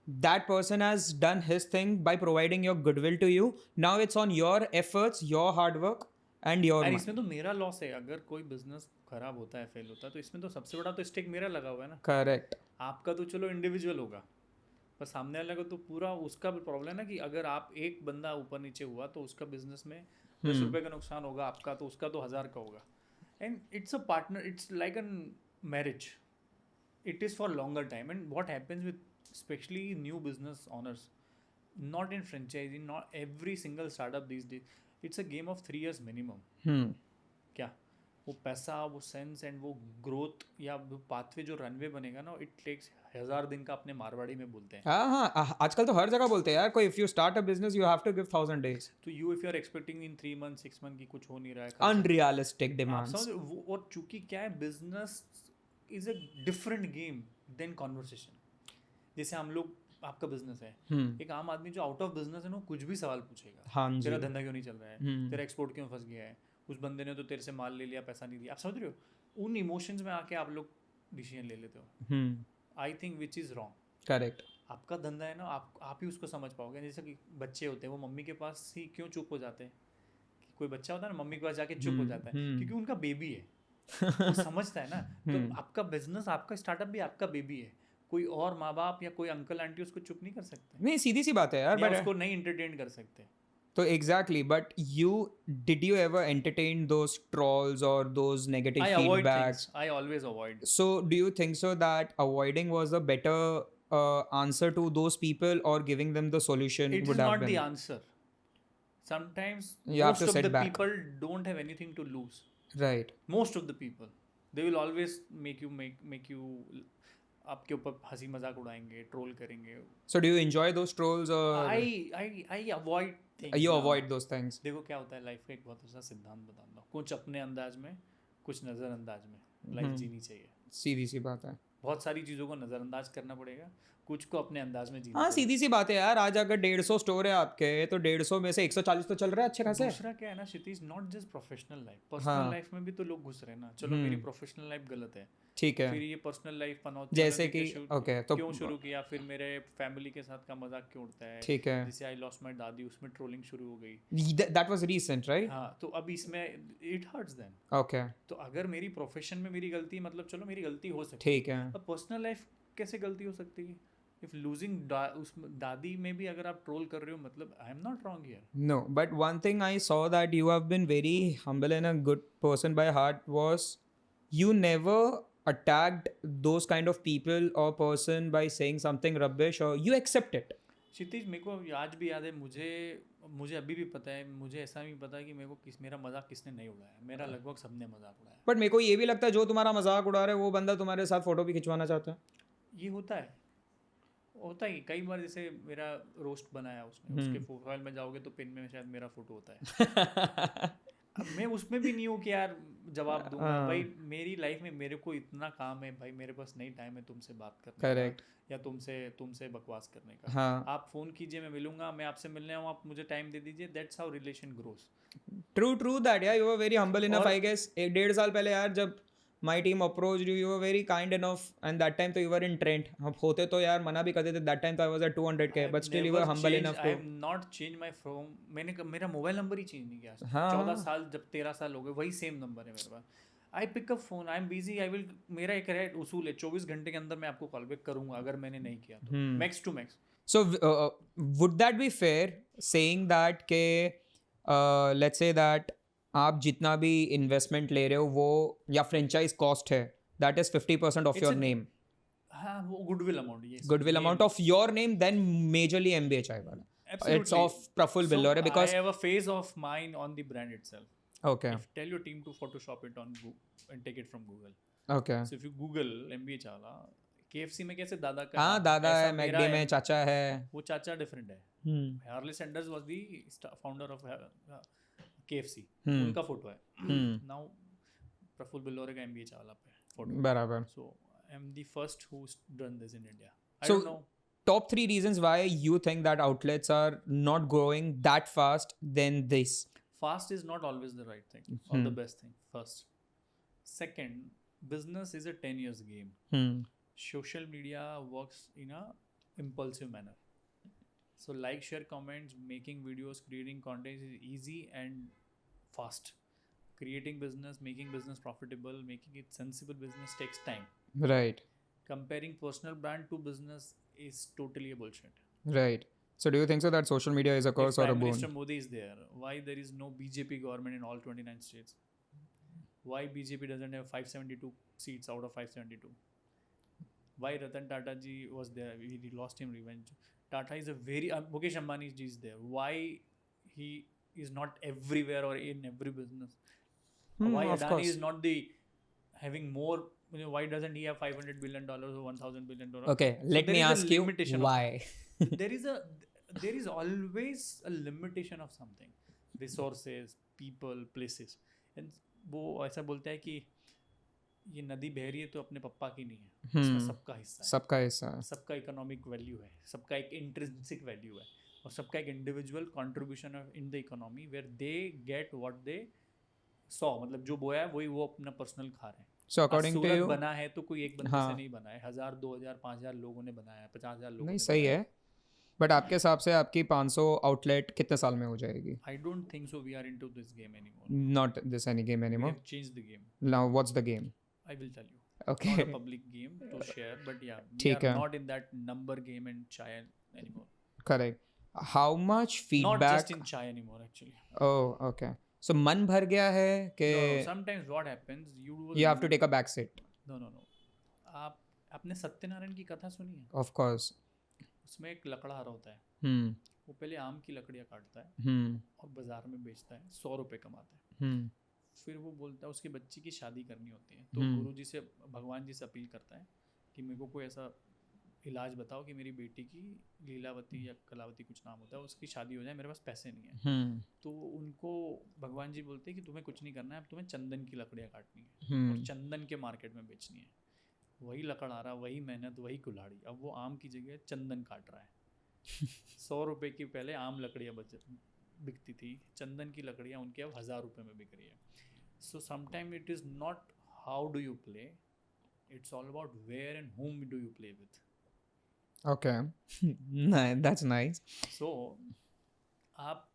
That person has done his thing by providing your goodwill to you. Now it's on your efforts, your hard work and your और money. इसमें तो मेरा loss है, अगर कोई business खराब होता है, फेल होता है, तो इसमें तो सबसे बड़ा तो स्टेक मेरा लगा हुआ है ना. Correct. आपका तो चलो इंडिविजुअल होगा, पर सामने वाले को तो पूरा उसका भी प्रॉब्लम है ना, कि अगर आप एक बंदा ऊपर नीचे हुआ तो उसका बिजनेस में 10 रुपये का नुकसान होगा, आपका तो उसका तो 1000 का होगा. And it's a partner, it's like an marriage, it is for longer time. And what happens with specially new business owners, not in franchising, not every single startup these days, it's a game of 3 years minimum. क्या वो पैसा, वो sense and वो growth या वो pathway जो runway बनेगा ना, इट टेक्स 1000 दिन का, अपने मारवाड़ी में बोलते हैं. हाँ, आजकल तो हर जगह बोलते हैं यार, कोई if you start a business you have to give 1000 days. तो you if you are expecting in 3 months 6 months की कुछ हो नहीं रहा है, Unrealistic आप demands. समझ, और चूंकि क्या है, business is a different game than conversation. जैसे हम लोग, आपका बिजनेस है, एक आम आदमी जो आउट ऑफ बिजनेस है ना, कुछ भी सवाल पूछेगा. हाँ जी. तेरा धंधा क्यों नहीं चल रहा है, तेरा एक्सपोर्ट क्यों फंस गया है, उस बंदे ने तो तेरे से माल ले लिया, पैसा नहीं दिया. आप समझ रहे हो, उन इमोशंस में आके आप लोग डिसीजन ले लेते हो. I think which is wrong. Correct. आपका धंधा है ना, आप ही उसको समझ पाओगे. जैसे कि बच्चे होते हैं, वो मम्मी के पास ही क्यों चुप हो जाते हैं. कोई बच्चा होता है ना, मम्मी के पास जाके चुप हो जाता है, क्योंकि उनका बेबी है, वो समझता है ना. तो आपका बिजनेस, आपका स्टार्टअप भी आपका बेबी है. कोई और माँ बाप या कोई अंकल आंटी उसको चुप नहीं कर सकते, नहीं, सीधी सी बात है यार. या बट उसको नहीं एंटरटेन कर सकते. तो exactly, but did you ever entertain those trolls or those negative I avoid feedbacks? things. I always avoid. So do you think so that avoiding was a better answer to those people, or giving them the solution It would is have not been? the answer. Sometimes You have most to of sit the back. people don't have anything to lose. Right. Most of the people, they will always make you आपके ऊपर हंसी मजाक उड़ाएंगे, troll करेंगे. So do you enjoy those trolls, or I avoid things. you now. avoid those things? देखो क्या होता है, life का एक बहुत अच्छा सिद्धांत बताता हूँ. कुछ अपने अंदाज में, कुछ नज़रअंदाज में लाइफ जीनी चाहिए. सीधी सी बात है. बहुत सारी चीज़ों को नज़रअंदाज करना पड़ेगा, कुछ को अपने अंदाज में जीना हाँ, पड़ेगा. सीधी सी बात है यार. आज अगर 150 स्टोर है आपके, तो 150 में से 140 तो चल रहा है अच्छे खासे. दूसरा क्या है ना Kshitij, not just professional life, personal life में भी तो लोग घुस रहे हैं ना. चलो मेरी प्रोफेशनल लाइफ गलत है, ठीक है. फिर ये पर्सनल लाइफ पनौती जैसे कि ओके, तो क्यों शुरू किया, फिर मेरे फैमिली के साथ का मजाक क्यों उड़ता है. ठीक है. जैसे आई लॉस्ट माय दादी, उसमें ट्रोलिंग शुरू हो गई. That was recent, right? हाँ, तो अब इसमें इट हर्ट्स देन. Okay. तो अगर मेरी प्रोफेशन में मेरी गलती, मतलब चलो मेरी गलती हो सकती है, ठीक है. अब पर्सनल लाइफ कैसे गलती हो सकती है. इफ लूजिंग उस दादी में भी अगर आप ट्रोल कर रहे हो, मतलब I am not wrong here. No, but one thing I saw that you have been very humble and a good person by heart was you never attacked those kind of people or person by saying something rubbish, or you accept it. क्षितिज, मेरे को आज भी याद है, मुझे अभी भी पता है, मुझे ऐसा भी पता है कि मेरे को मेरा मजाक किसने नहीं उड़ाया. मेरा लगभग सबने मजाक उड़ाया. बट मेरे को ये भी लगता है जो तुम्हारा मजाक उड़ा रहा है वो बंदा तुम्हारे साथ फोटो भी खिंचवाना चाहता है. ये होता ही कई बार. जैसे मेरा रोस्ट बनाया उसने, उसके प्रोफाइल में जाओगे तो पिन में शायद मेरा फोटो होता है. अब मैं उसमें भी नहीं हूँ कि यार जवाब दूंगा. भाई मेरी लाइफ में मेरे को इतना काम है भाई, मेरे पास नहीं टाइम है तुमसे बात करने करेक्ट का, या तुमसे बकवास करने का. हाँ. आप फोन कीजिए, मैं मिलूंगा, मैं आपसे मिलने आऊँ, आप मुझे टाइम दे दीजिए. That's how relation grows. True that यार. You were very humble enough, I guess. 1.5 साल पहले यार जब my team approached you, you were very kind enough, and that time तो you were in Trent. हम होते तो यार मना भी करते थे. that time तो I was at 200k, but still you were humble enough to. I have not changed my phone. मेरा मोबाइल नंबर ही चेंज नहीं किया. हाँ. 14 साल, जब 13 साल हो गए, वही सेम नंबर है मेरे पास. I pick up phone, I am busy, I will. मेरा एक उसूल है, 24 घंटे के अंदर मैं आपको कॉल बैक करूंगा अगर मैंने नहीं किया तो. Max to max. So would that be fair saying that के let's say that आप जितना भी इन्वेस्टमेंट ले रहे हो वो या फ्रेंचाइज कॉस्ट है, that is 50% of your name. हाँ, वो goodwill amount. Yes, goodwill amount of your name, then majorly MBA Chai वाला. It's of Praful Billore because I have a phase of mine on the brand itself. Okay. Tell your team to Photoshop it on Google and take it from Google. Okay. So if you Google MBA Chawla, KFC में कैसे दादा का हाँ, दादा ऐसा है, मेरा McD में चाचा है. वो चाचा डिफरेंट है. Harley Sanders was the founder of KFC. उनका फोटो है. नाउ प्रफुल्ल बिल्लोरे का MBA चावला पे फोटो. बराबर. So I'm the first who's done this in India. I So, don't know. top 3 reasons why you think that outlets are not growing that fast than this. Fast is not always the right thing or the best thing. First. Second, business is a 10 years game. Social media works in a impulsive manner. So like, share, comments, making videos, creating content is easy and fast. Creating business, making business profitable, making it sensible business takes time. Right. Comparing personal brand to business is totally a bullshit. Right. So do you think so that social media is a curse If or a Prime boon? Minister Modi is there, why there is no BJP government in all 29 states? Why BJP doesn't have 572 seats out of 572? Why Ratan Tata ji was there? We lost him revenge. Tata is a very Mukesh Ambani ji is there. Why he is not everywhere or in every business? Why of Adani course. is not the having more? Why doesn't he have $500 billion or $1,000 billion? Okay, So let there me is a ask you limitation of- why. there is always a limitation of something, resources, people, places. And वो ऐसा बोलता है कि ये नदी बह रही है तो अपने पप्पा की नहीं है, इसमें सबका हिस्सा है, सबका हिस्सा है. सबका इकोनॉमिक वैल्यू है, सबका एक इंट्रिंसिक वैल्यू है और सबका एक individual contribution in the economy where they get what they sow. मतलब जो बोया है वही वो अपना पर्सनल खा रहे हैं. So according to Surat you, बना है तो कोई एक बंदे हाँ. से नहीं बना है, 1000, 2000, 5000 लोगों ने बनाया है, 50000 लोगों नहीं ने सही बनाया है. बट आपके हिसाब से आपकी 500 आउटलेट कितने साल में हो जाएगी? I don't think so we are into this game anymore. Not this any game We anymore. have changed the game. Now what's the game? I will tell you. Okay. Not a public game to share, but yeah, we ठीक are है. not in that number game and chai anymore. Correct. How much Not feedback? just in chai anymore, actually. Oh, okay. So मन भर गया है कि No, sometimes what happens, you have to take a back seat. No. आप आपने सत्यनारायण की कथा सुनी है? Of course. उसमें एक लकड़हारा होता है. वो पहले आम की लकड़ियाँ काटता है और बाजार में बेचता है, 100 रुपये कमाता है. फिर वो बोलता है उसकी बच्ची की शादी करनी होती है तो गुरु जी से, भगवान जी से अपील करता है कि मेरे को कोई ऐसा इलाज बताओ कि मेरी बेटी की लीलावती या कलावती कुछ नाम होता है, उसकी शादी हो जाए, मेरे पास पैसे नहीं है. तो उनको भगवान जी बोलते हैं कि तुम्हें कुछ नहीं करना है, अब तुम्हें चंदन की लकड़ियाँ काटनी है और चंदन के मार्केट में बेचनी है. वही लकड़हारा, वही मेहनत, वही कुल्हाड़ी, अब वो आम की जगह चंदन काट रहा है. 100 रुपये की पहले आम लकड़ियाँ बिकती थी, चंदन की लकड़ियाँ उनकी अब 1000 रुपये में बिक रही है. So sometime it is not how do you play, it's all about where and whom do you play with. Okay. That's nice. So आप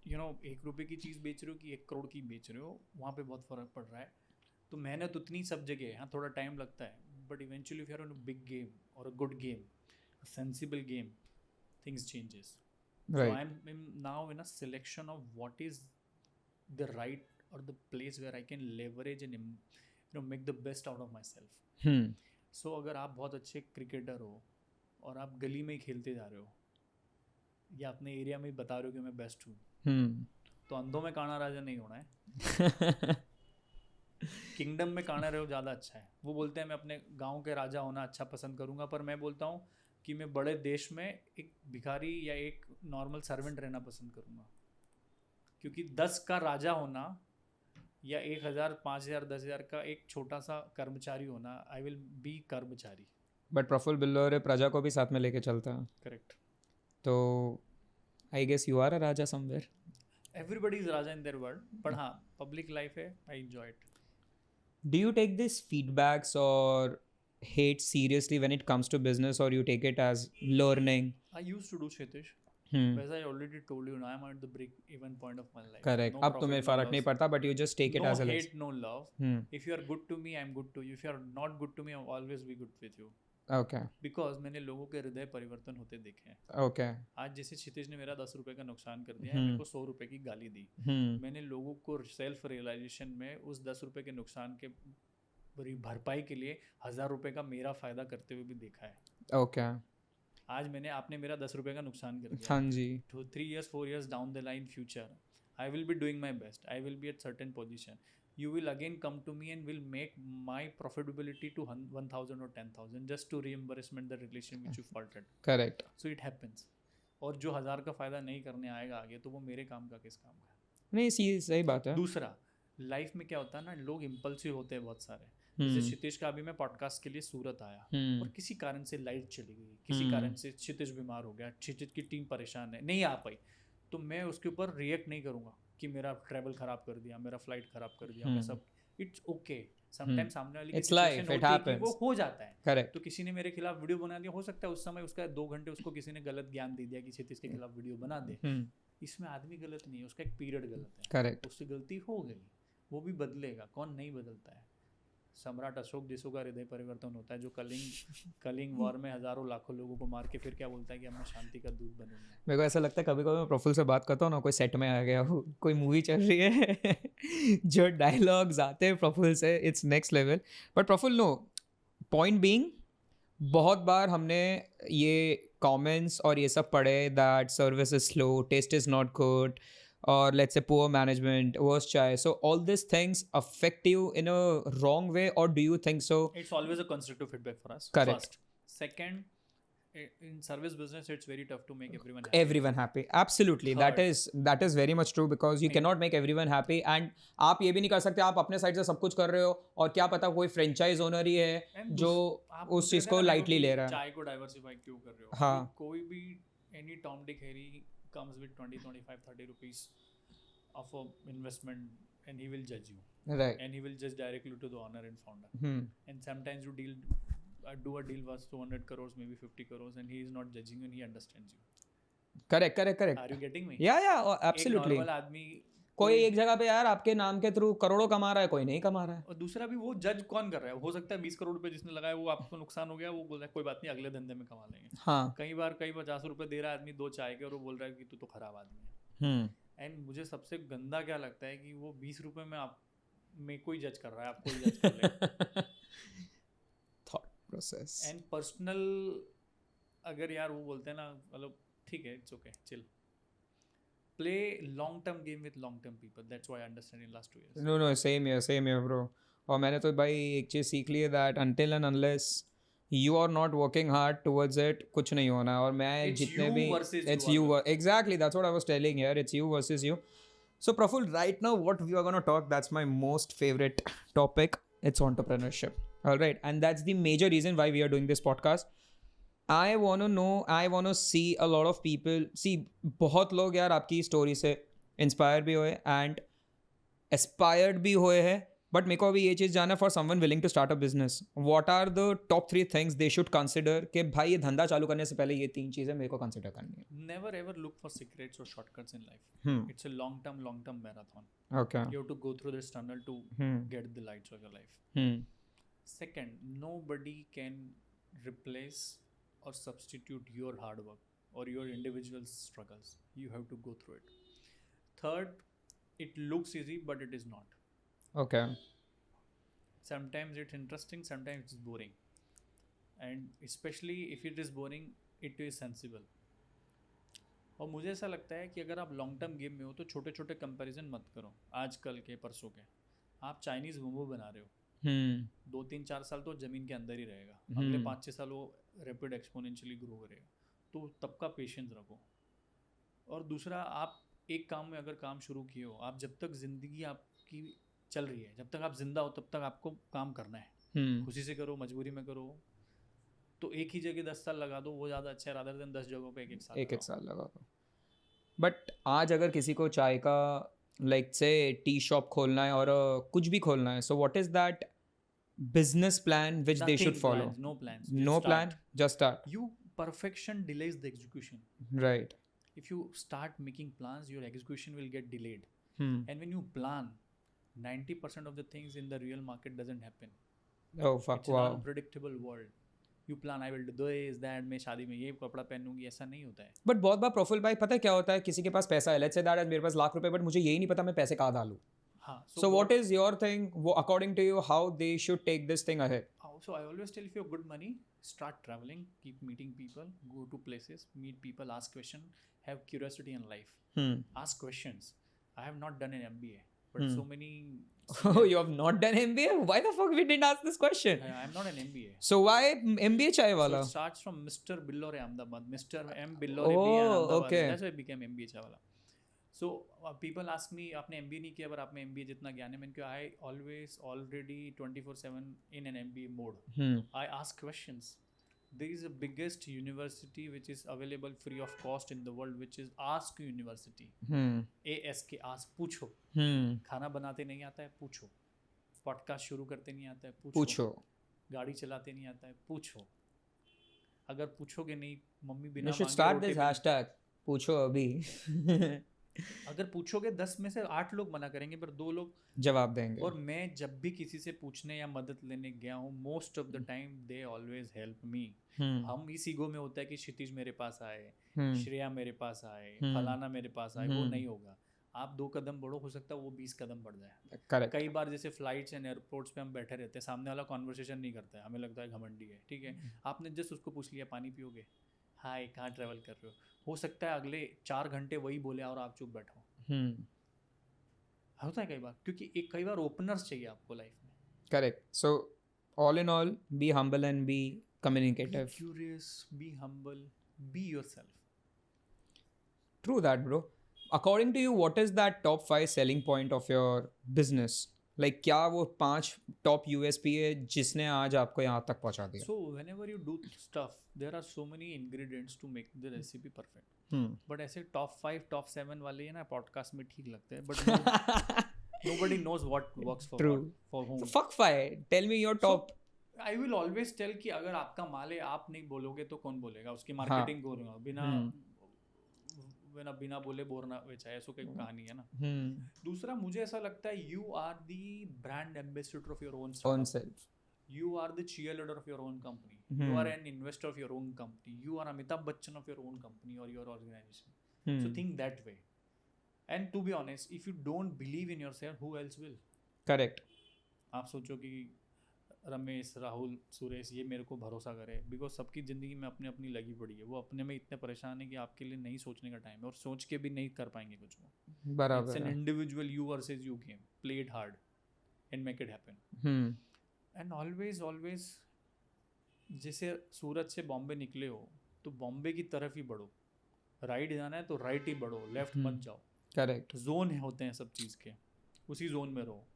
₹1 की चीज़ बेच रहे हो कि 1 करोड़ की बेच रहे हो, वहाँ पे बहुत फ़र्क पड़ रहा है. तो मेहनत उतनी सब जगह है, हाँ थोड़ा टाइम लगता है, but eventually if you are in a big game और a good game, a sensible game, things changes. Right. So I'm now in a selection of what is the right or the place where I can leverage and make the best out of myself. So अगर आप बहुत अच्छे cricketer हो और आप गली में ही खेलते जा रहे हो या अपने एरिया में ही बता रहे हो कि मैं बेस्ट हूँ, तो अंधों में काना राजा नहीं होना है. किंगडम में काना रहे हो ज़्यादा अच्छा है. वो बोलते हैं मैं अपने गांव के राजा होना अच्छा पसंद करूँगा, पर मैं बोलता हूँ कि मैं बड़े देश में एक भिखारी या एक नॉर्मल सर्वेंट रहना पसंद करूँगा. क्योंकि 10 का राजा होना या 1000, 5000, 10,000 का एक छोटा सा कर्मचारी होना, आई विल बी कर्मचारी. बट प्रफुल्ल बिल्लोरे प्रजा को भी साथ में लेके चलता है. करेक्ट. तो I guess you are a raja somewhere. Everybody is raja in their world, but हाँ पब्लिक लाइफ है, I enjoy it. Do you take these feedbacks or hate seriously when it comes to business, or you take it as learning? I used to do Kshitish. As I already told you, now I'm at the break-even point of my life. Correct. No अब तुम्हें profit, no फर्क नहीं loss. पड़ता, but you just take it No as a hate, lesson. no love. If you are good to me, I'm good to you. If you are not good to me, I'll always be good with you. Okay. Because मैंने लोगों के हृदय परिवर्तन होते देखे हैं. Okay. आज जैसे क्षितिज ने मेरा 10 रुपए का नुकसान कर दिया है, मेरे को 100 रुपए की गाली दी. मैंने लोगों को सेल्फ रियलाइजेशन में उस 10 रुपए के नुकसान के भरपाई के लिए 1000 रुपए का मेरा फायदा करते हुए भी देखा है. Okay. आज आपने मेरा 10 रुपए का नुकसान कर दिया. हाँ जी. 3 years 4 years down the line future, I will be doing my best. I will be at certain position. you will again come to me and will make my profitability to 1,000 or 10,000 just to reimbursement the relation which you faulted. Correct. So it happens. और जो 1000 का फायदा नहीं करने आएगा आगे तो वो मेरे काम का किस काम का. नहीं सही बात है. दूसरा लाइफ में क्या होता है ना, लोग इम्पल्सिव होते हैं बहुत सारे. जैसे क्षितिज का अभी मैं पॉडकास्ट के लिए सूरत आया और किसी कारण से लाइट चली गई, किसी कारण से क्षितिज बीमार हो गया, क्षितिज की टीम परेशान है, नहीं आ पाई, तो मैं उसके ऊपर रिएक्ट नहीं करूँगा कि मेरा ट्रैवल खराब कर दिया, मेरा फ्लाइट खराब कर दिया, मैं सब. It's okay. समटाइम्स सामने वाली की सिचुएशन होती है कि वो हो जाता है. करेक्ट. तो किसी ने मेरे खिलाफ वीडियो बना दिया, हो सकता है उस समय उसका 2 घंटे उसको किसी ने गलत ज्ञान दे दिया कि क्षितिज के खिलाफ वीडियो बना दे. इसमें आदमी गलत नहीं है, उसका एक पीरियड गलत है. करेक्ट. उससे गलती हो गई, वो भी बदलेगा. कौन नहीं बदलता है? सम्राट अशोक जैसों का हृदय परिवर्तन होता है, जो कलिंग वॉर में हजारों लाखों लोगों को मार के फिर क्या बोलता है कि अब मैं शांति का दूत बनूंगा. मेरे को ऐसा लगता है कभी कभी मैं प्रफुल्ल से बात करता हूँ ना, कोई सेट में आ गया हो, कोई मूवी चल रही है जो डायलॉग्स आते हैं प्रफुल्ल से, it's next level. But Prafull, no, point being, बहुत बार हमने ये कमेंट्स और ये सब पढ़े that service is slow, taste is not good, or let's say poor management, worse chai. So all these things affect you in a wrong way, or do you think so? It's always a constructive feedback for us. Correct. First. Second, in service business it's very tough to make everyone happy. Everyone happy, absolutely. That is very much true, because you cannot make everyone happy. And आप ये भी नहीं कर सकते आप अपने side से सब कुछ कर रहे हो और क्या पता कोई फ्रेंचाइज ओनर ही है जो उस चीज को लाइटली ले रहा है. चाय को डाइवर्सिफाई क्यों कर रहे हो? हाँ. कोई भी any Tom Dick Harry comes with 20, 25, 30 rupees of a investment and he will judge you. Right. And he will judge directly to the owner and founder. And sometimes you do a deal worth 200 crores, maybe 50 crores, and he is not judging you and he understands you. Correct. Are you getting me? Yeah, absolutely. एक normal आदमी कोई एक जगह पे यार आपके नाम के थ्रू करोड़ों कमा रहा है, कोई नहीं कमा रहा है. और दूसरा भी वो जज कौन कर रहा है? हो सकता है 20 करोड़ रुपए जिसने लगाया वो आपको नुकसान हो गया, वो बोल रहा है कोई बात नहीं अगले धंधे में कमा लेंगे. हाँ. कई बार 50 रुपए दे रहा है आदमी 2 चाय के और वो बोल रहा है कि तू तो खराब आदमी है. एंड मुझे सबसे गंदा क्या लगता है कि वो 20 रुपए में आप में कोई जज कर रहा है, आपको जज कर ले. थॉट प्रोसेस एंड पर्सनल, अगर यार वो बोलते हैं ना, मतलब ठीक है, it's okay, chill, play long term game with long term people. That's why I understand in last 2 years. No, same here bro. और मैंने तो भाई एक चीज़ सीख ली है that until and unless you are not working hard towards it, कुछ नहीं होना. और मैं जितने भी it's you exactly, that's what I was telling here, it's you versus you. So Praful, right now what we are going to talk, that's my most favorite topic, it's entrepreneurship. All right, and that's the major reason why we are doing this podcast. I want to know, I want to see a lot of people, see बहुत लोग यार आपकी story से inspire भी हुए and aspired भी हुए हैं, बट मेरे को अभी ये चीज़ जानना, for someone willing to start a business, what are the top 3 things they should consider कि भाई ये धंधा चालू करने से पहले ये 3 चीज़ें मेरे को कंसिडर करनी है. Never ever look for secrets or shortcuts in life. It's a long term marathon. Okay. You have to go through this tunnel to get the lights of your life. Second, nobody can replace or substitute your hard work or your individual struggles. You have to go through it. Third, it looks easy but it is not. Okay. Sometimes it's interesting, sometimes it's boring, and especially if it is boring, it is sensible. और मुझे ऐसा लगता है कि अगर आप long term game में हो तो छोटे छोटे कंपैरिजन मत करो आजकल के परसों के. आप चाइनीज़ मोमो बना रहे हो, 2-3-4 साल तो ज़मीन के अंदर ही रहेगा, अगले 5-6 साल वो रैपिड एक्सपोनेंशियली ग्रो करेगा, तो तब का पेशेंस रखो. और दूसरा, आप एक काम में अगर काम शुरू किए हो, आप जब तक ज़िंदगी आपकी चल रही है, जब तक आप जिंदा हो तब तक आपको काम करना है. खुशी से करो, मजबूरी में करो, तो एक ही जगह 10 साल लगा दो, वो ज़्यादा अच्छा है रादर देन 10 जगहों पे एक साल लगा दो. बट आज अगर किसी को चाय का लाइक से टी शॉप खोलना है और कुछ भी खोलना है, so what is that business plan which they should follow? No plan, just start. Perfection delays the execution. Right. If you start making plans, your execution will get delayed. And when you plan, 90% of the things in the real market doesn't happen. Oh fuck, it's an unpredictable world. You plan, I will do this, that, मैं शादी में ये कपड़ा पहनूंगी, ऐसा नहीं होता है. But बहुत बार प्रफुल्ल भाई पता है क्या होता है, किसी के पास पैसा है, let's say that मेरे पास लाख रुपए, बट मुझे यही नहीं पता मैं पैसे कहाँ डालूं. So what is your thing, according to you, how they should take this thing ahead? So I always tell, if you have good money, start traveling, keep meeting people, go to places, meet people, ask questions, have curiosity in life. Ask questions. I have not done an MBA, but so many Oh, you have not done MBA? Why the fuck we didn't ask this question? I'm not an MBA. So why MBA chai So wala? it starts from Mr. Billore Ahmedabad, Mr. M. Billore B. Oh, Ahmedabad. okay. That's why I became MBA chai wala. So people ask me, आपने MBA नहीं किया पर आप में MBA जितना ज्ञान है, मैंने कहा I always already 24/7 in an MBA mode. I ask questions. There is a biggest university which is available free of cost in the world, which is Ask University. ASK, ask, पूछो. खाना बनाते नहीं आता है, पूछो. पॉडकास्ट शुरू करते नहीं आता है, पूछो. गाड़ी चलाते नहीं आता है, पूछो. अगर पूछोगे नहीं, मम्मी बिना You should start this hashtag. पूछो अभी. अगर पूछोगे 10 में से 8 लोग मना करेंगे पर 2 लोग जवाब देंगे. और मैं जब भी किसी से पूछने या मदद लेने गया हूँ, most of the time they always help me. हम इस ईगो में होता है कि क्षितिज मेरे पास आए, श्रेया मेरे पास आए, फलाना मेरे पास आए, वो नहीं होगा. आप 2 कदम बढ़ो, हो सकता है वो 20 कदम बढ़ जाए. Correct. कई बार जैसे फ्लाइट्स एंड एयरपोर्ट्स पे हम बैठे रहते हैं, सामने वाला कॉन्वर्सेशन नहीं करता है, हमें लगता है घमंडी है, ठीक है. आपने जस्ट उसको पूछ लिया पानी पियोगे, हाय कहाँ ट्रैवल कर रहे हो सकता है अगले 4 घंटे वही बोले और आप चुप बैठो. होता है कई बार, क्योंकि कई बार ओपनर्स चाहिए आपको लाइफ में. Correct. So all in all, be humble and be communicative. Be curious, be humble, be yourself. True that, bro. According to you, what is that top 5 selling point of your business? Like क्या वो 5 top USP है जिसने आज आपको यहाँ तक पहुँचा दिया? So whenever you do stuff, there are so many ingredients to make the recipe perfect. But ऐसे top 5, top 7 वाले हैं ना पॉडकास्ट में ठीक लगते हैं, but nobody knows what works for True. for whom. So fuck 5. Tell me your top. So, I will always tell कि अगर आपका माल है, आप नहीं बोलोगे तो कौन बोलेगा? उसकी मार्केटिंग करूँगा बिना बोले बोरना बेचाए, ऐसा कोई कहानी है ना. दूसरा मुझे ऐसा लगता है you are the brand ambassador of your own self. You are the cheerleader of your own company. You are an investor of your own company. You are Amitabh Bachchan of your own company or your organization. So think that way. And to be honest, if you don't believe in yourself, who else will? Correct. आप सोचो कि रमेश, राहुल, सुरेश ये मेरे को भरोसा करे, because सबकी ज़िंदगी में अपनी अपनी लगी पड़ी है. वो अपने में इतने परेशान है कि आपके लिए नहीं सोचने का टाइम है, और सोच के भी नहीं कर पाएंगे कुछ. वो बराबर. It's an individual you versus you game. Play it hard and make it happen. And always जैसे सूरत से बॉम्बे निकले हो तो बॉम्बे की तरफ ही बढ़ो. राइट जाना है तो राइट ही बढ़ो, लेफ्ट मत जाओ. करेक्ट. जोन होते हैं सब चीज़ के, उसी जोन में रहो.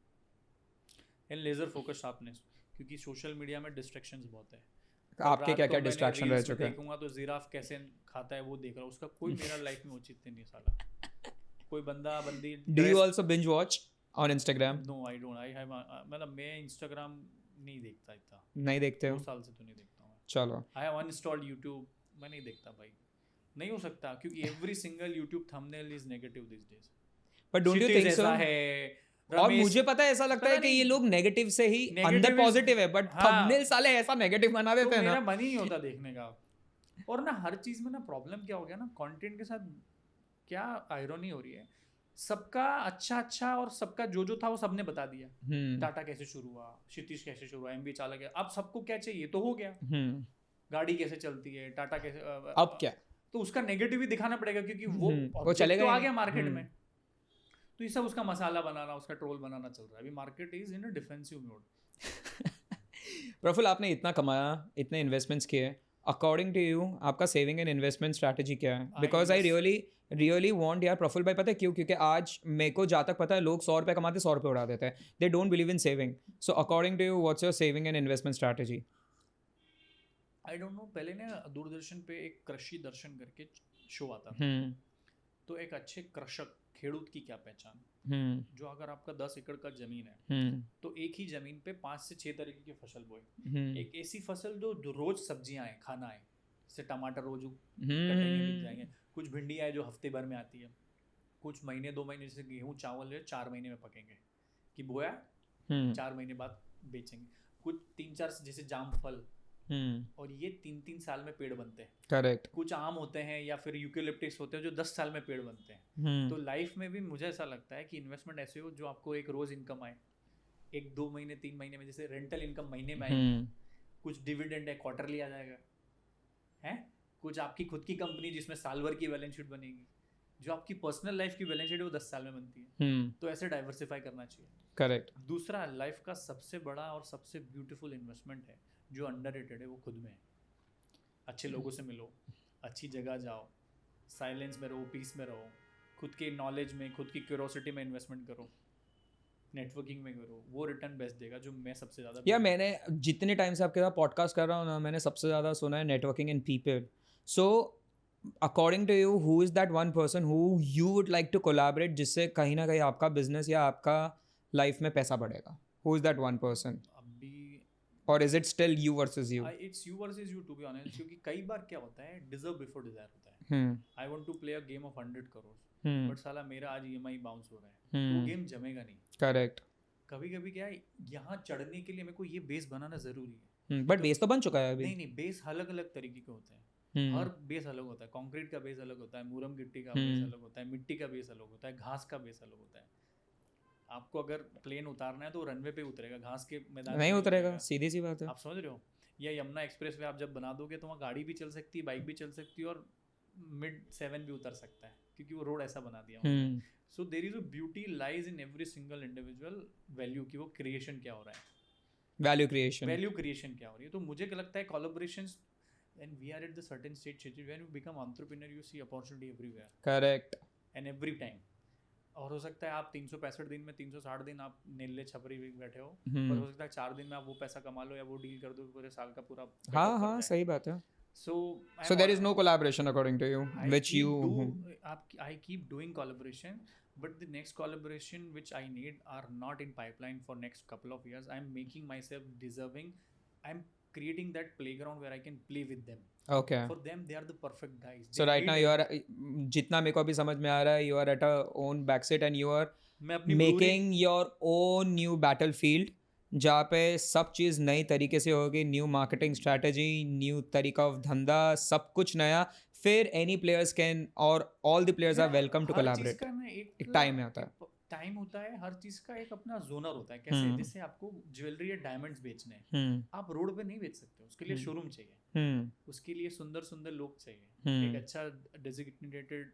एंड लेजर फोकस शार्पनेस, क्योंकि सोशल मीडिया में डिस्ट्रैक्शंस बहुत है. आपके क्या क्या डिस्ट्रैक्शन रह चुके हैं? देखूंगा तो जिराफ कैसे खाता है वो देख रहा हूँ, उसका कोई मेरा लाइफ में उचित नहीं साला. कोई बंदा बंदी. Do you also binge watch on Instagram? No I don't. I have मतलब मैं इंस्टाग्राम नहीं देखता इतना. नहीं देखते हो? 2 साल से तो नहीं देखता हूँ. चलो. I have uninstalled YouTube. मैं नहीं देखता भाई, नहीं हो सकता, क्योंकि every single YouTube thumbnail is negative this days. But don't you think सो? और मुझे पता है, ऐसा लगता है कि ये लोग नेगेटिव से ही अंदर पॉजिटिव है, बट थंबनेल साले ऐसा नेगेटिव बना देते हैं ना, मेरा मन ही नहीं होता देखने का. और ना हर चीज में ना प्रॉब्लम क्या हो गया ना, कंटेंट के साथ क्या आयरनी हो रही है. सबका अच्छा और सबका जो था वो सबने बता दिया. टाटा कैसे शुरू हुआ, क्षितिज कैसे शुरू हुआ, MBA चालक है. अब सबको क्या चाहिए तो हो गया. गाड़ी कैसे चलती है, टाटा कैसे, अब क्या, तो उसका नेगेटिव ही दिखाना पड़ेगा, क्योंकि वो चलेगा तो आ गया मार्केट में. तो ये सब उसका मसाला बनाना, उसका ट्रोल बनाना चल रहा है. अभी market is in a defensive mode. Praful, आपने इतना कमाया, इतने इन्वेस्टमेंट्स किए, अकॉर्डिंग टू यू आपका सेविंग एंड इन्वेस्टमेंट स्ट्रैटेजी क्या है? बिकॉज आई रियली वांट यार प्रफुल भाई, पता है क्यों? क्योंकि आज मेरे को जहाँ तक पता है लोग 100 रुपये कमाते 100 रुपये उड़ा देते हैं. They don't believe in saving. So according to you what's your saving and investment strategy? I don't know. पहले ना दूरदर्शन पे एक कृषि दर्शन करके शो आता था. तो एक अच्छे कृषक खेडूत की क्या पहचान, जो अगर आपका 10 एकड़ का जमीन है तो एक ही जमीन पे 5 से 6 तरीके की फसल बोए. एक ऐसी फसल जो रोज सब्जियां आए, खाना आए, जैसे टमाटर रोज कटेंगे बिक जाएंगे. कुछ भिंडी आए जो हफ्ते भर में आती है. कुछ महीने 2 महीने, जैसे गेहूँ चावल है 4 महीने में पकेंगे, कि बोया 4 महीने बाद बेचेंगे. कुछ 3-4 जैसे जामफल, और ये 3-3 साल में पेड़ बनते हैं. करेक्ट. कुछ आम होते हैं या फिर यूकेलिप्टस होते हैं जो 10 साल में पेड़ बनते हैं. तो लाइफ में भी मुझे ऐसा लगता है कि इन्वेस्टमेंट ऐसे हो जो आपको एक रोज इनकम आए, 1-2 महीने 3 महीने में, जैसे रेंटल इनकम महीने में आएगी. कुछ डिविडेंड है क्वार्टरली आ जाएगा है. कुछ आपकी खुद की कंपनी जिसमें साल भर की बैलेंस शीट बनेगी. जो आपकी पर्सनल लाइफ की बैलेंस शीट है वो 10 साल में बनती है। तो ऐसे डाइवर्सिफाई करना चाहिए। करेक्ट। दूसरा, लाइफ का सबसे बड़ा और सबसे ब्यूटीफुल इन्वेस्टमेंट है जो अंडररेटेड है, वो खुद में है। अच्छे लोगों से मिलो, अच्छी जगह जाओ, साइलेंस में रहो, पीस में रहो, खुद के नॉलेज में, खुद की क्यूरोसिटी में इन्वेस्टमेंट करो, नेटवर्किंग में करो, वो रिटर्न बेस्ट देगा, जो मैं सबसे ज़्यादा या मैंने जितने टाइम से आपके साथ पॉडकास्ट कर रहा हूँ ना, मैंने सबसे ज़्यादा सुना है networking in people. So according to you, who is that one person who you would like to collaborate, जिससे कहीं ना कहीं आपका बिजनेस या आपका लाइफ में पैसा बढ़ेगा? Who is that one person? अभी और is it still you versus you? It's you versus you, to be honest, क्योंकि कई बार क्या होता है, डिजर्व बिफोर डिजायर होता है। I want to play a game of 100 crore, but साला मेरा आज EMI बाउंस हो रहा है, तो वो गेम जमेगा नहीं। करेक्ट। कभी कभी क्या है, यहाँ चढ़ने के लिए मेरे को ये बेस बनाना जरूरी है। बट बेस तो बन चुका है अभी। नहीं नहीं, बेस अलग अलग तरीके के होते हैं। हर बेस अलग होता है। कंक्रीट का बेस अलग होता है, मुरम गिट्टी का बेस अलग होता है, मिट्टी का बेस अलग होता है, घास का बेस अलग होता है। आपको अगर प्लेन उतारना है तो रनवे पे उतरेगा, घास के मैदान नहीं उतरेगा, सीधी सी बात है। आप समझ रहे हो? या यमुना एक्सप्रेस वे आप जब बना दोगे तो वहाँ गाड़ी भी चल सकती है, बाइक भी चल सकती है, और mid-7 भी उतर सकता है, क्योंकि वो रोड ऐसा बना दिया। So there is a beauty lies in every single individual value, की वो क्रिएशन क्या हो रहा है, वैल्यू क्रिएशन क्या हो रही है। तो मुझे लगता है collaborations, when we are at the certain stage when you become entrepreneur, you see opportunity everywhere, correct, and every time। और हो सकता है आप 365 दिन में 360 दिन आप नीले छपरी भी बैठे हो, पर हो सकता है 4 दिन में आप वो पैसा कमा लो या वो डील कर दो, पूरे साल का पूरा हाँ सही बात है। so there is no collaboration according to you, which I keep doing collaboration, but the next collaboration which I need are not in pipeline for next couple of years. I'm making myself deserving. I'm creating that playground where I can play with them. Okay. For them, they are the perfect guys. So right now you are, जितना मेरे को अभी समझ में आ रहा है, you are at a own backseat and you are making your own new battlefield, जहाँ पे सब चीज़ नई तरीके से होगी, न्यू मार्केटिंग स्ट्रैटेजी, न्यू तरीका ऑफ धंधा, सब कुछ नया। फिर एनी प्लेयर्स कैन, और all the players are welcome to collaborate. एक टाइम होता है, हर चीज का एक अपना जोनर होता है। कैसे? जैसे आपको ज्वेलरी या डायमंड्स बेचने हैं, आप रोड पे नहीं बेच सकते, उसके लिए शोरूम चाहिए, उसके लिए सुंदर सुंदर लोग चाहिए, एक अच्छा डेजिग्नेटेड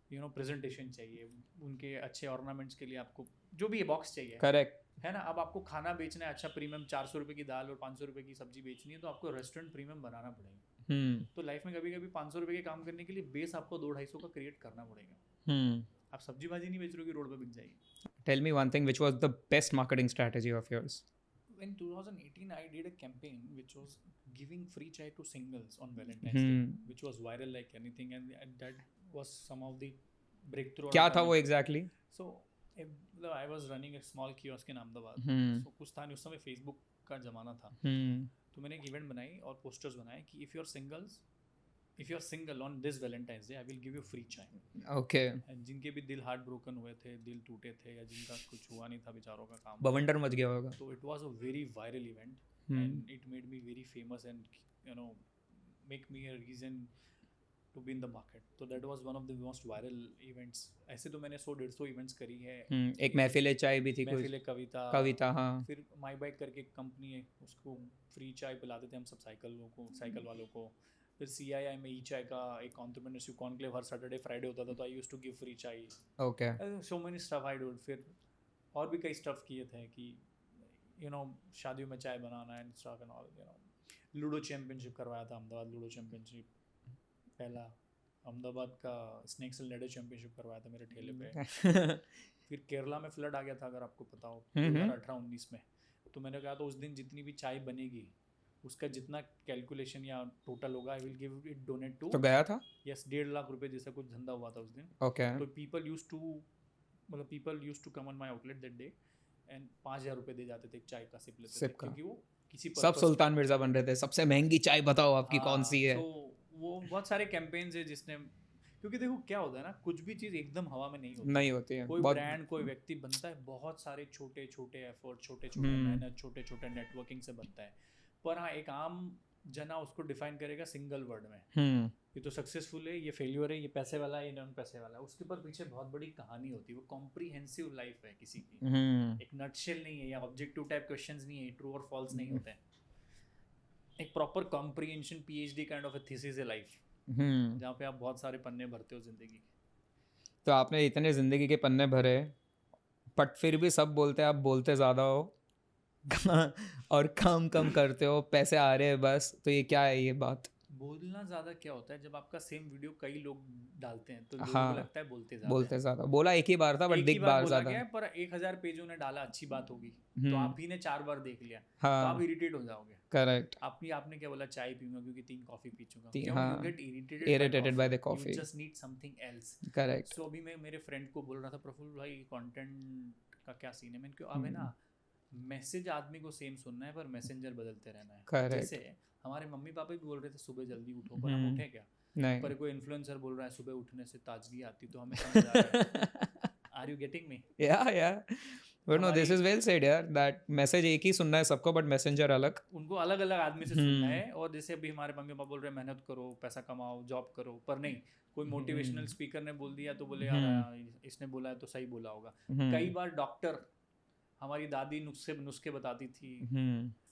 प्रेजेंटेशन चाहिए, उनके अच्छे ऑर्नामेंट्स के लिए आपको जो भी बॉक्स चाहिए। करेक्ट है ना? अब आपको खाना बेचना है अच्छा प्रीमियम, 400 रुपये की दाल और 500 रुपये की सब्जी बेचनी है, तो आपको रेस्टोरेंट प्रीमियम बनाना पड़ेगा। तो लाइफ में कभी कभी 500 रुपये के काम करने के लिए बेस आपको 200-250 का क्रिएट करना पड़ेगा। आप सब्जी भाजी नहीं बेच रहे हो कि रोड पे बिक जाएगी। Tell me one thing, which was the best marketing strategy of yours? In 2018, I did a campaign which was giving free chai to singles on Valentine's Day, which was viral like anything, and that was some of the breakthrough. क्या था वो exactly? So I was running a small kiosk in Ahmedabad. So कुछ था नहीं, उस समय Facebook का जमाना था। तो मैंने एक इवेंट बनाई और पोस्टर्स बनाए कि if you're single on this Valentine's Day, I will give you free chai. Okay. And जिनके भी दिल हार्ट ब्रोकन हुए थे, दिल टूटे थे, या जिनका कुछ हुआ नहीं था बेचारों का काम, बवंडर मच गया होगा। So it was a very viral event, and it made me very famous and make me a reason to be in the market. So that was one of the most viral events. ऐसे तो मैंने 100-150 events करी है। एक महफिल चाय भी थी, महफिल कविता, हाँ। फिर माई बाइक करके एक कंपनी है, उसको फ्री चाय पिलाते थे हम सब साइकिल वालों को। फिर CII में ई-चाय का एक एंटरप्रेन्योरशिप कॉन्क्लेव हर सैटरडे फ्राइडे होता था, तो I used to give free chai. Okay. So many stuff I do. फिर और भी कई स्टफ किए थे कि शादियों में चाय बनाना and stuff and all. Ludo championship करवाया था अहमदाबाद, लूडो चैम्पियनशिप पहला। अहमदाबाद का स्नेक्स एंड लैडर चैम्पियनशिप करवाया था मेरे ठेले पे। फिर केरला में फ्लड आ गया था, अगर आपको पता हो, 2018-19 में। तो मैंने कहा तो उस दिन जितनी भी चाय बनेगी उसका जितना कैलकुलेशन या टोटल होगा, I will give it donate to. तो गया था? यस, 1.5 लाख रुपए जैसा कुछ धंधा हुआ था उस दिन। ओके। तो people used to come on my outlet that day and 5,000 रुपए दे जाते थे एक चाय का सिप लेते थे, क्योंकि वो किसी सब सुल्तान मिर्जा बन रहे थे, सबसे महंगी चाय बताओ आपकी कौन सी है। तो वो बहुत सारे कैंपेन्स है जिसने, क्योंकि देखो क्या होता है ना, कुछ भी चीज़ एकदम हवा में नहीं होती है। कोई ब्रांड, कोई व्यक्ति बनता है, बहुत सारे छोटे छोटे एफर्ट, छोटे छोटे मेहनत, छोटे छोटे नेटवर्किंग से बनता है। पर हाँ, एक आम जना उसको डिफाइन करेगा सिंगल वर्ड में, ये तो सक्सेसफुल है, ये फेल्यूर है, ये पैसे वाला है, ये नॉन पैसे वाला है। उसके ऊपर पीछे बहुत बड़ी कहानी होती है। वो कॉम्प्रिहेंसिव लाइफ है किसी की, एक नटशेल नहीं है, या ऑब्जेक्टिव टाइप क्वेश्चंस नहीं है, ट्रू और फॉल्स नहीं होते हैं। एक proper comprehension PhD kind of A thesis है लाइफ, जहाँ पे आप बहुत सारे पन्ने भरते हो जिंदगी। तो आपने इतने ज़िंदगी के पन्ने भरे, बट फिर भी सब बोलते हैं आप बोलते ज़्यादा हो और काम कम करते हो, पैसे आ रहे हैं बस, तो ये क्या है ये बात? बोलना ज्यादा क्या होता है, जब आपका सेम वीडियो कई लोग डालते हैं तो लोगों को हाँ, लगता है बोलते ज्यादा बोलते है। ज़्यादा, बोला एक ही बार था बट एक ही दिख बार बार बोला ज़्यादा। गया है, पर 1000 पेजों ने डाला, अच्छी बात होगी तो आप ही ने 4 बार देख लिया तो आप हाँ, इरिटेट हो जाओगे। करेक्ट। आपने क्या बोला, चाय पीऊंगा क्योंकि 3 कॉफी पी चुका हूँ। क्यों? हाँ, you get irritated irritated by by the coffee, coffee. You just need something else. Correct. So अभी मैं मेरे फ्रेंड को बोल रहा था, प्रफुल्ल भाई कंटेंट का क्या सीन है। मैंने क्यों, अब है ना, मैसेज आदमी को सेम सुनना है पर मैसेंजर बदलते रहना है। Correct. जैसे हमारे मम्मी पापा भी बोल रहे थे सुबह जल्दी उठो, पर हम उठे क्या? नहीं। पर कोई इन्फ्लुएंसर बोल रहा है सुबह उठने से ताजगी आती, तो हमें समझ आ रहा है। Are you getting me? yeah. But no, this is well said यार, that मैसेज एक ही सुनना है सबको बट मैसेंजर अलग। उनको अलग अलग आदमी से सुनना है। और जैसे अभी हमारे मम्मी पापा बोल रहे हैं मेहनत करो, पैसा कमाओ, जॉब करो, पर नहीं, कोई मोटिवेशनल स्पीकर ने बोल दिया तो बोले यार इसने बोला है तो सही बोला होगा। कई बार डॉक्टर, हमारी दादी नुस्खे बताती थी,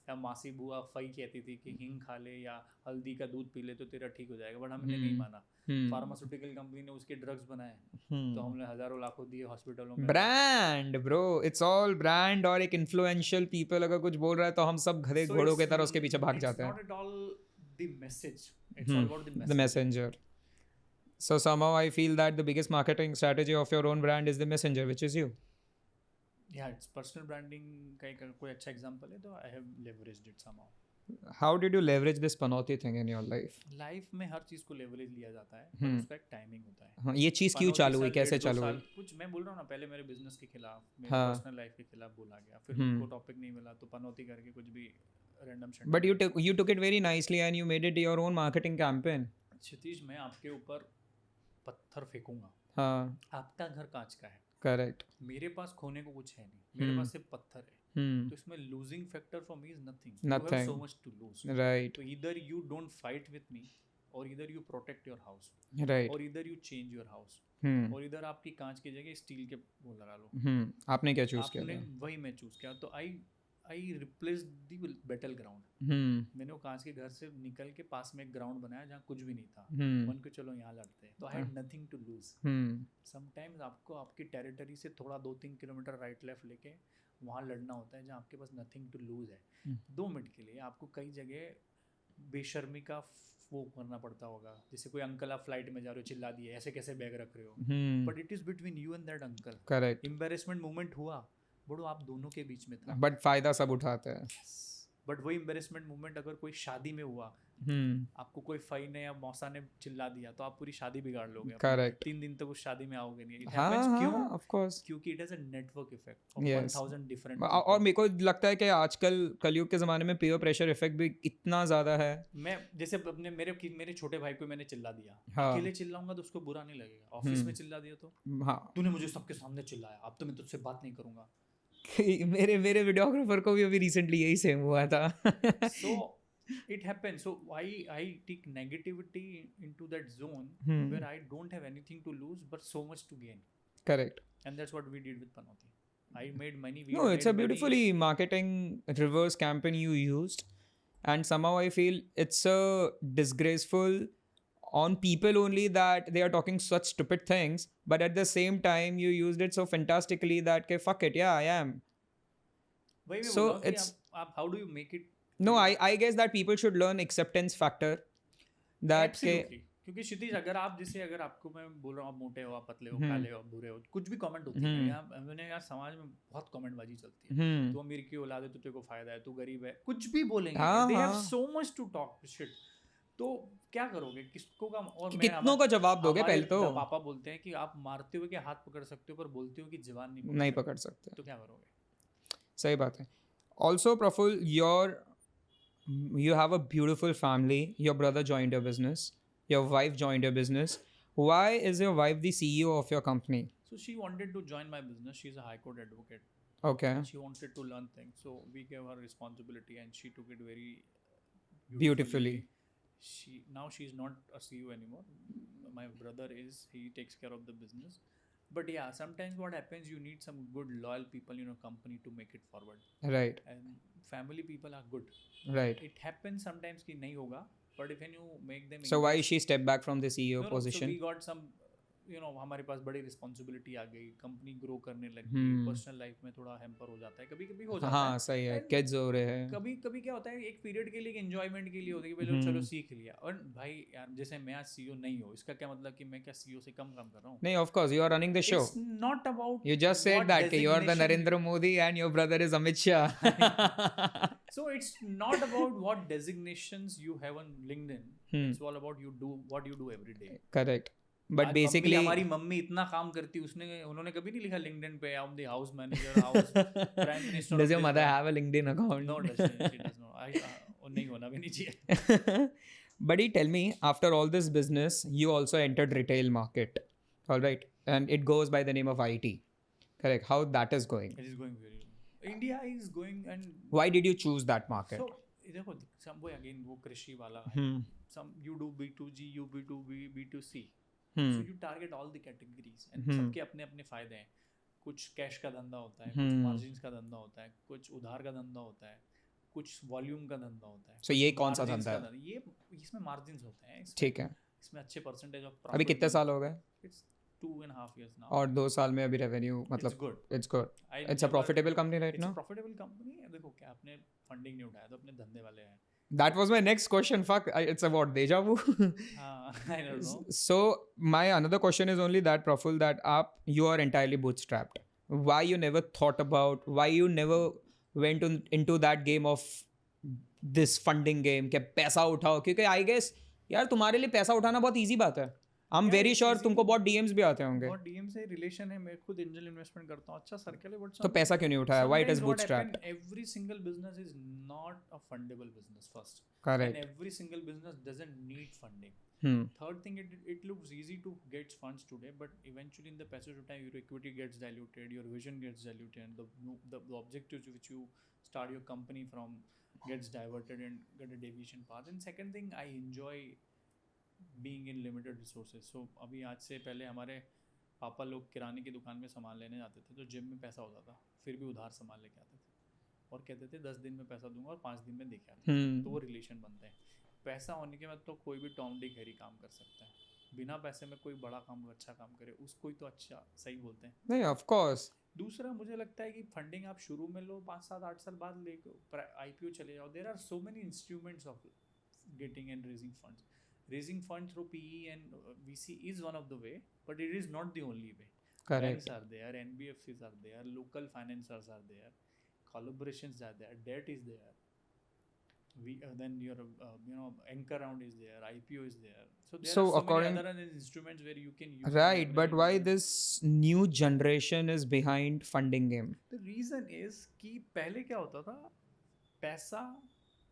या मासी बुआ फई कहती थी कि हींग खा ले या हल्दी का दूध पी ले तो तेरा ठीक हो जाएगा, बट हमने नहीं माना। फार्मास्यूटिकल कंपनी ने उसके ड्रग्स बनाए, तो हमने हजारों लाखों दिए हॉस्पिटलों में। Brand bro, it's all brand. और एक इन्फ्लुएंशियल पीपल अगर कुछ बोल रहा है तो हम सब गधे घोड़ों की तरह उसके पीछे भाग जाते हैं। It's not at all the message. It's all about the The messenger. So somehow I feel that the biggest marketing strategy of your own brand is the messenger, which is you. Yeah, it's personal branding का एक कोई अच्छा example है तो I have leveraged it somehow. How did you leverage this panauti thing in your life? Life में हर चीज को leverage लिया जाता है, पर उसका एक टाइमिंग होता है। हाँ, ये चीज क्यों चालू हुई, कैसे 1.5-2 चालू हुई? साल कुछ मैं बोल रहा हूँ ना, पहले मेरे बिजनेस के खिलाफ, मेरे हाँ। पर्सनल लाइफ के खिलाफ बोला गया, फिर उनको टॉपिक नहीं मिला तो पनौती करके कुछ भी random shut. But you took it very nicely and you made it your own marketing campaign. क्षितिज, मैं आपके ऊपर पत्थर फेंकूंगा, हाँ, आपका घर कांच का है, correct. मेरे पास खोने को कुछ है नहीं, मेरे पास सिर्फ पत्थर है, तो इसमें losing factor for me is nothing. You have Nothing. So much to lose. Right, तो either you don't fight with me, और इधर you protect your house, right. और इधर यू चेंज योर हाउस, और इधर आपकी कांच की जगह स्टील के वो लगा लो। आपने क्या चूज किया आपने था? वही मैं चूज किया, तो आई रिप्लेस द बैटल ग्राउंड। मैंने वो कांच के घर से निकल के पास में एक ग्राउंड बनाया जहाँ कुछ भी नहीं था, मन को चलो यहाँ लड़ते हैं, तो I had nothing to lose. Sometimes आपको आपकी टेरिटरी से थोड़ा 2-3 किलोमीटर राइट लेफ्ट लेके वहाँ लड़ना होता है जहाँ आपके पास नथिंग टू लूज है। 2 मिनट के लिए आपको कई जगह बेशर्मी का वो करना पड़ता होगा, जैसे कोई अंकल आप फ्लाइट में जा रहे हो चिल्ला दिए ऐसे कैसे बैग रख रहे हो, but it is between you and that uncle. Correct. Embarrassment moment हुआ, बड़ो आप दोनों के बीच में था, बट फायदा सब उठाते हैं। बट वही एम्बेरसमेंट मोमेंट अगर कोई शादी में हुआ, आपको कोई फई ने या मौसा ने चिल्ला दिया तो आप पूरी शादी बिगाड़ लोगे। करेक्ट। 3 दिन तक उस शादी में आओगे नहीं। It हाँ, happens क्यों? Of course. क्योंकि it has a network effect of Yes. 1000 different. और मेरे को लगता है कि आजकल कलयुग के ज़माने में पीयर प्रेशर इफेक्ट भी इतना ज़्यादा है। मैं जैसे अपने मेरे छोटे भाई को मैंने चिल्ला दिया, हाँ। अकेले चिल्लाऊंगा तो उसको बुरा नहीं लगेगा, ऑफिस में चिल्ला दिया तो हाँ। तूने मुझे सबके सामने चिल्लाया, अब तो मैं तुझसे बात नहीं करूंगा। मेरे वीडियोग्राफर को भी अभी रिसेंटली यही सेम हुआ था। So it happens. So I take negativity into that zone where I don't have anything to lose but so much to gain. Correct. And that's what we did with Panauti. I made money. No, it's a beautifully marketing reverse campaign you used, and somehow I feel it's a disgraceful on people only that they are talking such stupid things, but at the same time you used it so fantastically that okay, fuck it, yeah, I am. So it's how do you make it? No, I guess that people should learn acceptance factor. That Absolutely. क्योंकि क्षितिज, अगर आप जैसे अगर आपको मैं बोल रहा हूँ आप मोटे हो, आप पतले हो, काले हो, बुरे हो, कुछ भी कमेंट होती है यहाँ, मैंने यार समाज में बहुत कमेंटबाजी चलती है, तू अमीर की औलाद है तो तेरे को फायदा है, तू गरीब है, कुछ भी बोलेंगे। They have so much to talk shit. तो क्या करोगे, किसको का, और कितनों का जवाब दोगे पहले तो? पापा बोलते हैं कि आप मारते हुए के हाथ पकड़ सकते हो पर बोलते हो कि जवान नहीं पकड़ सकते, तो क्या करोगे? सही बात है। Also Praful, you have a beautiful family. Your brother joined your business. Your wife joined your business. Why is your wife the CEO of your company? So she wanted to join my business. She's a high court advocate. Okay. She wanted to learn things. So we gave her responsibility and she took it very beautifully. Now she's not a CEO anymore. My brother is, he takes care of the business. But yeah, sometimes what happens, you need some good loyal people in your company to make it forward. Right. And family people are good. Right. It happens sometimes कि नहीं होगा, but if you make them. So why she stepped back from the CEO position? So we got some you know हमारे पास बड़ी responsibility आ गई, company grow करने लगी, personal life में थोड़ा हैम्पर हो जाता है, कभी कभी हो जाता हाँ है। सही है, And किड्स हो रहे हैं। कभी कभी क्या होता है, एक पीरियड के लिए, एक एंजॉयमेंट के लिए होता है कि भाई चलो सीख लिया। और भाई यार जैसे मैं आज सीईओ नहीं हूँ, इसका क्या मतलब कि मैं क्या सीईओ से कम काम कर रहा हूँ? नहीं, of course you are running the show. It's not about You just said what that you are the designation Narendra Modi and your brother is Amit Shah. so it's not about what designations you have on LinkedIn. It's all about you do what you do every day. Correct. But आज basically हमारी mummy इतना काम करती, उन्होंने कभी नहीं लिखा LinkedIn पे I am the house manager, house prime minister. does your mother have a LinkedIn account? No, she does not. नहीं होना भी नहीं चाहिए। Buddy, tell me, after all this business, you also entered retail market, all right? And it goes by the name of IT, correct? How that is going? It is going very well. India is going and Why did you choose that market? so देखो some way again वो कृषि वाला है। Some you do B2G, you B2B, B2C. So you target all the categories and सबके अपने अपने फायदे हैं। कुछ कैश का धंधा होता है, कुछ मार्जिन्स का धंधा होता है, कुछ उधार का धंधा होता है, कुछ वॉल्यूम का धंधा होता है। So ये कौन सा धंधा है? ये इसमें मार्जिन्स होते हैं, ठीक है। इसमें अच्छे परसेंटेज ऑफ अभी कितने साल हो गए? It's 2.5 years now. और 2 साल में अभी रेवेन्यू मतलब It's good. It's good. I It's a never- profitable company right It's now? a profitable company। देखो क्या आपने फंडिंग नहीं उठाया तो अपने धंधे वाले हैं। That was my next question. Fuck, it's about deja vu. हाँ, I don't know. So my another question is only that, Praful, that you are entirely bootstrapped. Why you never thought about? Why you never went into that game of this funding game? कि पैसा उठाओ, क्योंकि I guess यार तुम्हारे लिए पैसा उठाना बहुत easy बात है. I'm Yeah, very it's sure easy. तुमको बहुत DMs भी आते होंगे. बहुत DM से रिलेशन है, मैं खुद एंजल इन्वेस्टमेंट करता हूँ, अच्छा सर्कल है। तो पैसा क्यों नहीं उठाया? Why it is Sometimes what bootstrapped? happen, every single business is not a fundable business first. Correct. And every single business doesn't need funding. Third thing, it looks easy to get funds today, but eventually in the passage of time, your equity gets diluted, your vision gets diluted, and the objectives which you start your company from gets diverted and get a deviation path. And second thing, I enjoy being in limited resources. So अभी आज से पहले हमारे पापा लोग किराने की दुकान में सामान लेने जाते थे, तो जेब में पैसा होता था, फिर भी उधार सामान लेके आते थे और कहते थे 10 दिन में पैसा दूंगा और 5 दिन में देके आते थे। तो वो रिलेशन बनते हैं। पैसा होने के बाद तो कोई भी टॉम डिक हैरी काम कर सकता है। बिना पैसे में कोई बड़ा काम अच्छा काम करे उसको ही तो अच्छा सही बोलते हैं। नहीं, of course. दूसरा मुझे लगता है कि फंडिंग आप शुरू में लो, 5 7 8 साल बाद लेके IPO चले जाओ। There are so many instruments of getting and raising funds. Raising funds through PE and VC is one of the way, but it is not the only way. Correct. Banks are there, NBFCs are there, local financiers are there, collaborations are there, debt is there. Then your anchor round is there, IPO is there. So there are so many other instruments where you can use. Right, but why this new generation is behind funding game? The reason is कि पहले क्या होता था, पैसा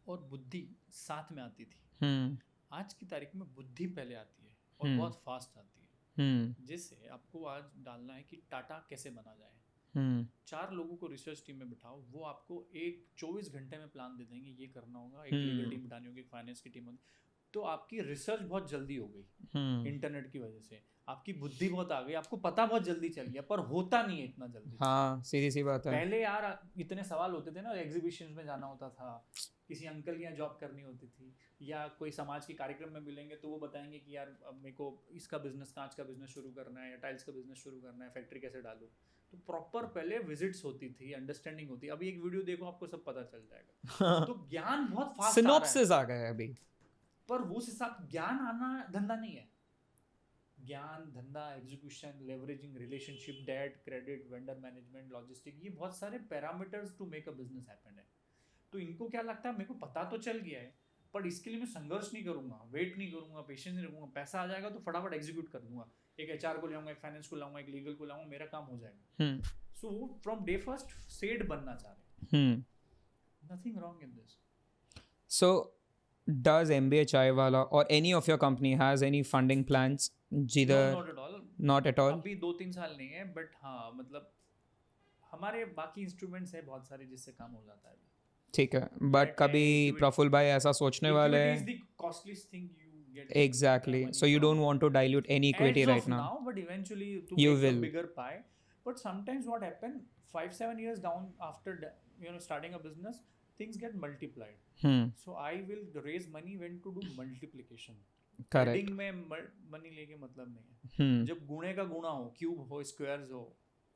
और बुद्धि साथ में आती थी। आज की तारीख में बुद्धि पहले आती है और बहुत फास्ट आती है। जैसे आपको आज डालना है कि टाटा कैसे बना जाए, 4 लोगों को रिसर्च टीम में बिठाओ, वो आपको 24 घंटे में प्लान दे देंगे, ये करना होगा, एक लीगल टीम बिठानी होगी, एक फाइनेंस की टीम होगी। तो आपकी रिसर्च बहुत जल्दी हो गई इंटरनेट की वजह से, आपकी बुद्धि बहुत आ गई, आपको पता बहुत जल्दी चल गया, पर होता नहीं है इतना जल्दी। हाँ, सीधी सी बात है। पहले यार इतने सवाल होते थे ना, एग्जीबिशंस में जाना होता था, किसी अंकल के यहाँ जॉब करनी होती थी, या कोई समाज के कार्यक्रम में मिलेंगे तो वो बताएंगे कि यार मेरे को इसका बिजनेस, कांच का बिजनेस शुरू करना है या टाइल्स का बिजनेस शुरू करना है, फैक्ट्री कैसे डालूं। तो प्रॉपर पहले विजिट्स होती थी, अंडरस्टैंडिंग होती। अभी एक वीडियो देखो आपको सब पता चल जाएगा। तो ज्ञान बहुत फास्ट सिनॉप्सिस आ गए अभी, पर वो हिसाब ज्ञान आना धंधा नहीं है। ज्ञान, धंधा, execution, leveraging, relationship, debt, credit, vendor management, logistic, ये बहुत सारे parameters to make a business happen है। तो इनको क्या लगता है, मेरे को पता तो चल गया है, पर इसके लिए मैं संघर्ष नहीं करूंगा, वेट नहीं करूंगा, पेशेंस नहीं रखूंगा, पैसा आ जाएगा तो फटाफट एग्जीक्यूट कर दूंगा, एक HR को लाऊंगा, एक फाइनेंस को लाऊंगा, एक लीगल को लाऊंगा, मेरा काम हो जाएगा। सो वो फ्रॉम डे फर्स्ट सेड बनना चाह रहे हैं। Nothing wrong in this. So does MBA Chaiwala or any of your company has any funding plans? Jither, not at all. अभी 2-3 साल नहीं है, बट हाँ मतलब हमारे बाकी इंस्ट्रूमेंट्स है बहुत सारे जिससे काम हो जाता है। ठीक है, बट कभी प्रफुल भाई ऐसा सोचने वाले हैं? Equity is the costliest thing you get. Exactly. So you don't want to dilute any equity right now. But eventually to you make will. a bigger pie. But sometimes what happen, 5-7 years down after starting a business, things get multiplied. So I will raise money when to do multiplication. Correct. Heading में money लेके मतलब नहीं है। जब गुणे का गुणा हो, क्यूब हो, स्क्वायर्स हो,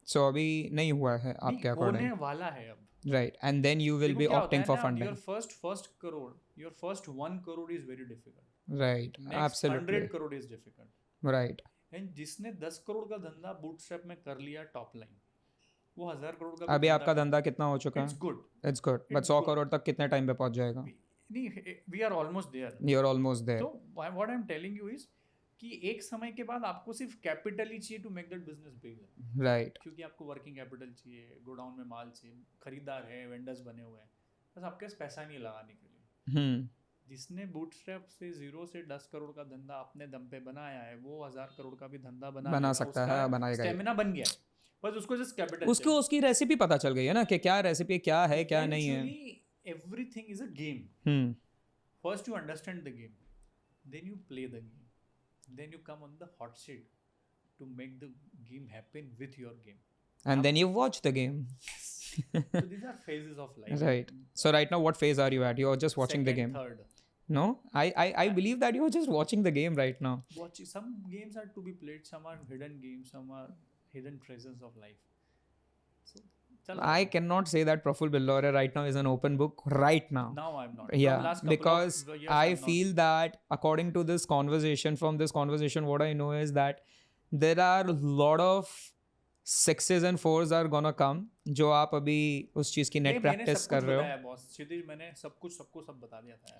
सो अभी नहीं हुआ है आपके नहीं अकॉर्डिंग, होने वाला है अब। Right, and then you will देखो बी क्या होता ऑप्टिंग है फॉर ना, funding, your first crore, your first 1 crore is very difficult, right, next absolutely, 100 crore is difficult, right. And जिसने 10 करोड़ का धंधा बूटस्ट्रैप में कर लिया टॉप लाइन, वो 1000 करोड़ का भी अभी आपका धंधा कितना हो चुका इट्स है? Good, it's good, but 100 crore तक कितने टाइम पे पहुंच जाएगा? नहीं, we are almost there. You are almost there. तो what I am telling you is कि एक समय के बाद आपको सिर्फ कैपिटल ही चाहिए to make that business big, right. क्योंकि आपको वर्किंग कैपिटल चाहिए, गोडाउन में माल चाहिए, खरीदार है, वेंडर्स बने हुए हैं, बस आपके पास पैसा नहीं लगाने के लिए। जिसने बूटस्ट्रैप से 0 से 10 करोड़ का धंधा अपने दम पे बनाया है, वो 1000 करोड़ का भी धंधा बना सकता है, बनाएगा, स्टेमिना बन गया है, बस उसको जस्ट कैपिटल उसको उसकी रेसिपी पता चल गई है ना कि क्या रेसिपी क्या है क्या नहीं है. Everything is a game, first you understand the game, then you play the game, then you come on the hot seat to make the game happen with your game, and then you watch the game. so these are phases of life, Right. So right now what phase are you at? You're just watching the game. Third, No, I believe that you're just watching the game right now. watching some games are to be played, some are hidden games, some are hidden treasures of life. So I cannot say that Praful Billore right now is an open book right now. now I'm not. Yeah, Last couple because of years I I'm not. feel that according to this conversation, from this conversation, what I know is that there are a lot of 6s and 4s are gonna come, जो आप अभी उस चीज की net practice कर रहे हो. Boss क्षितिज, मैंने सब कुछ सबको सब बता दिया था,